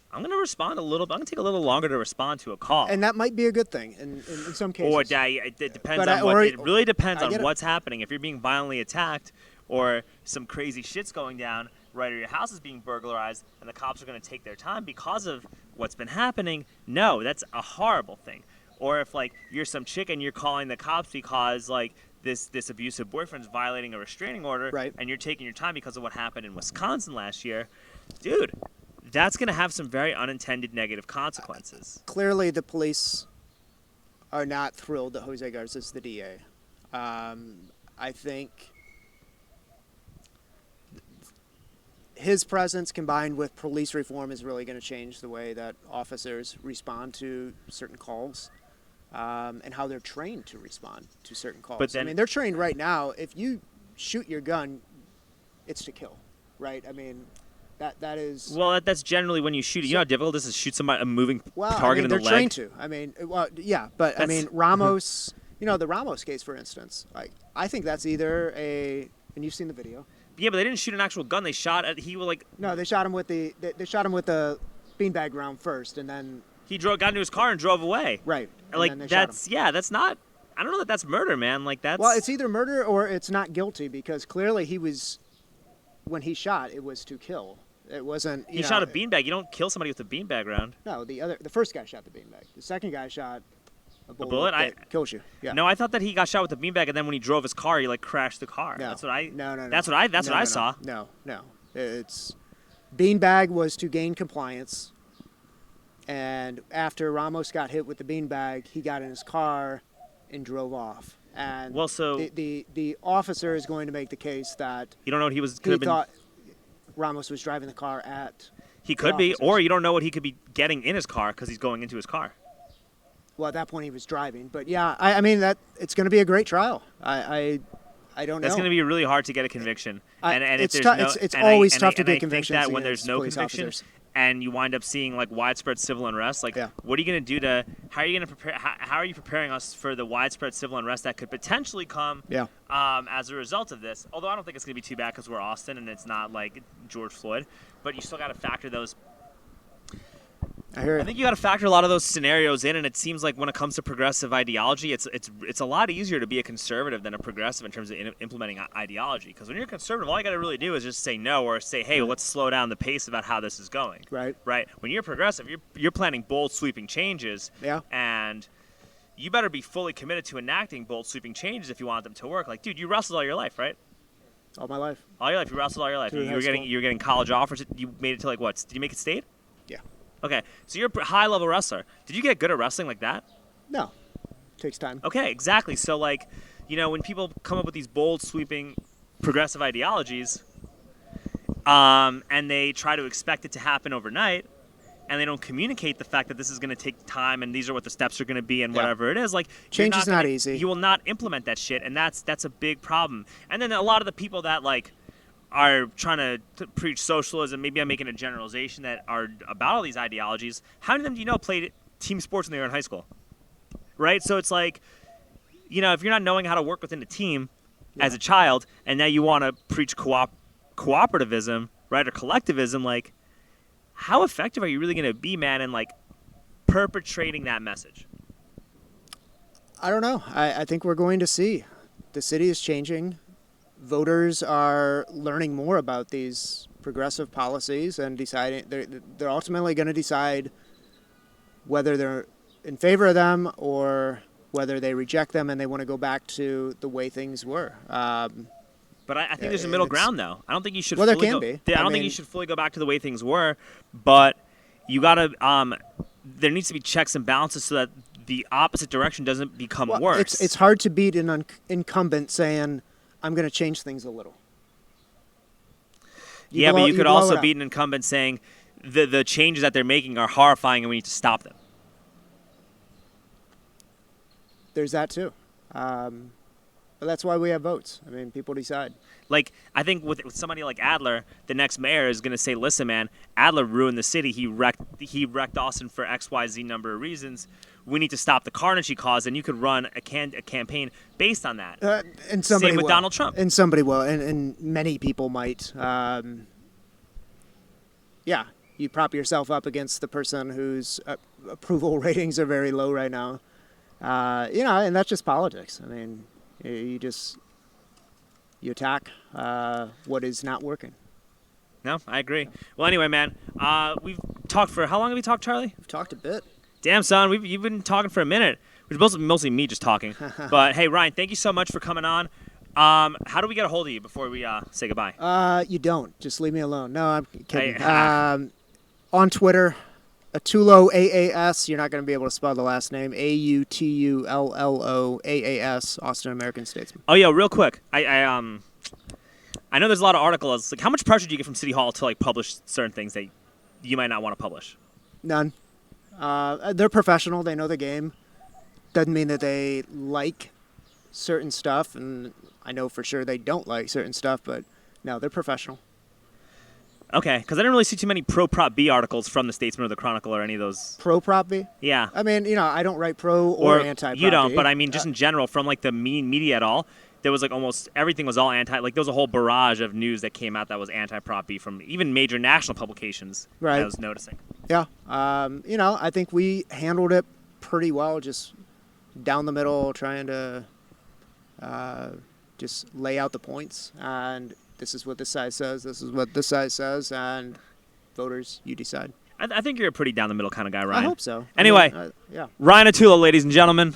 I'm going to respond a little bit. I'm going to take a little longer to respond to a call. And that might be a good thing in some cases. Or it depends on what. It really depends on what's happening. If you're being violently attacked or some crazy shit's going down, right, or your house is being burglarized and the cops are going to take their time because of what's been happening, no, that's a horrible thing. Or if, like, you're some chick and you're calling the cops because, like, this abusive boyfriend's violating a restraining order, right, and you're taking your time because of what happened in Wisconsin last year, dude, that's going to have some very unintended negative consequences. Clearly, the police are not thrilled that Jose Garza is the DA. I think his presence combined with police reform is really going to change the way that officers respond to certain calls, and how they're trained to respond to certain calls. But then, I mean, they're trained right now. If you shoot your gun, it's to kill, right? I mean, that is... Well, that's generally when you shoot it. You know how difficult it is to shoot somebody, a moving target in the leg? They're trained to. I mean, well, yeah, but I mean, Ramos, the Ramos case, for instance, I think that's either and you've seen the video. Yeah, but they didn't shoot an actual gun. They shot at, No, they shot him with the beanbag round first, and then... He got into his car and drove away. Right. That's not... I don't know that that's murder, man. Like, that's... Well, it's either murder or it's not guilty, because clearly when he shot, it was to kill. It wasn't, He shot a beanbag. You don't kill somebody with a beanbag round. No, the first guy shot the beanbag. The second guy shot a bullet that kills you. Yeah. No, I thought that he got shot with the beanbag, and then when he drove his car, he crashed the car. No. That's what I. No. That's what I saw. No. It's beanbag was to gain compliance, and after Ramos got hit with the beanbag, he got in his car and drove off. And the officer is going to make the case that you don't know what he thought Ramos was driving the car at. He could be, or you don't know what he could be getting in his car because he's going into his car. Well, at that point he was driving, but yeah, I mean that it's going to be a great trial. I don't know. That's going to be really hard to get a conviction, and it's always tough to get convictions. I think that when there's no conviction, and you wind up seeing like widespread civil unrest, like what are you going to do to, how are you going to prepare, how are you preparing us for the widespread civil unrest that could potentially come as a result of this? Although I don't think it's going to be too bad because we're Austin and it's not like George Floyd, but you still got to factor those. I think you got to factor a lot of those scenarios in, and it seems like when it comes to progressive ideology, it's a lot easier to be a conservative than a progressive in terms of implementing ideology. Because when you're a conservative, all you got to really do is just say no or say, hey, let's slow down the pace about how this is going. Right. When you're progressive, you're planning bold, sweeping changes. Yeah. And you better be fully committed to enacting bold, sweeping changes if you want them to work. Like, dude, you wrestled all your life, right? All my life. All your life, you wrestled all your life. You were getting college offers. You made it to like what? Did you make it state? Yeah. Okay, so you're a high-level wrestler. Did you get good at wrestling like that? No. It takes time. Okay, exactly. So, like, when people come up with these bold, sweeping, progressive ideologies, and they try to expect it to happen overnight, and they don't communicate the fact that this is going to take time and these are what the steps are going to be and whatever it is, like, change is not easy. You will not implement that shit, and that's a big problem. And then a lot of the people that, like, are trying to preach socialism, maybe I'm making a generalization, that are about all these ideologies, how many of them do you know played team sports when they were in high school? Right? So it's like, if you're not knowing how to work within a team as a child, and now you want to preach cooperativism, right, or collectivism, like, how effective are you really going to be, man, in, like, perpetrating that message? I don't know. I think we're going to see. The city is changing. Voters are learning more about these progressive policies and deciding they're ultimately going to decide whether they're in favor of them or whether they reject them and they want to go back to the way things were. But I think there's a middle ground, though. I don't think you should. Well, there can be. I don't think you should fully go back to the way things were, but you gotta. There needs to be checks and balances so that the opposite direction doesn't become worse. It's hard to beat an incumbent saying, I'm going to change things a little. But you could also beat an incumbent saying the changes that they're making are horrifying and we need to stop them. There's that too. But that's why we have votes. I mean, people decide. Like, I think with somebody like Adler, the next mayor is going to say, listen, man, Adler ruined the city. He wrecked Austin for X, Y, Z number of reasons. We need to stop the carnage he caused, and you could run a campaign based on that. And somebody Same with will. Donald Trump. And somebody will, and many people might. You prop yourself up against the person whose approval ratings are very low right now. And that's just politics. I mean, you attack what is not working. No, I agree. Well, anyway, man, we've talked for, how long have we talked, Charlie? We've talked a bit. Damn, son, you've been talking for a minute. Which is mostly me just talking. But, hey, Ryan, thank you so much for coming on. How do we get a hold of you before we say goodbye? You don't. Just leave me alone. No, I'm kidding. On Twitter, Autullo, AAS. You're not going to be able to spell the last name. Autullo, AAS, Austin American Statesman. Oh, yeah, real quick. I know there's a lot of articles. Like, how much pressure do you get from City Hall to, like, publish certain things that you might not want to publish? None. They're professional. They know the game. Doesn't mean that they like certain stuff, and I know for sure they don't like certain stuff, but no, they're professional. Okay, because I didn't really see too many pro-Prop B articles from the Statesman or the Chronicle or any of those. Pro-Prop B? Yeah. I mean, I don't write pro or anti-Prop B. You don't, but I mean, just in general, from like the media at all, there was like almost everything was all anti. Like there was a whole barrage of news that came out that was anti-Prop B from even major national publications. Right. I was noticing. Yeah. I think we handled it pretty well, just down the middle, trying to just lay out the points. And this is what this side says, this is what this side says, and voters, you decide. I think you're a pretty down the middle kind of guy, Ryan. I hope so. Anyway, yeah. Ryan Autullo, ladies and gentlemen.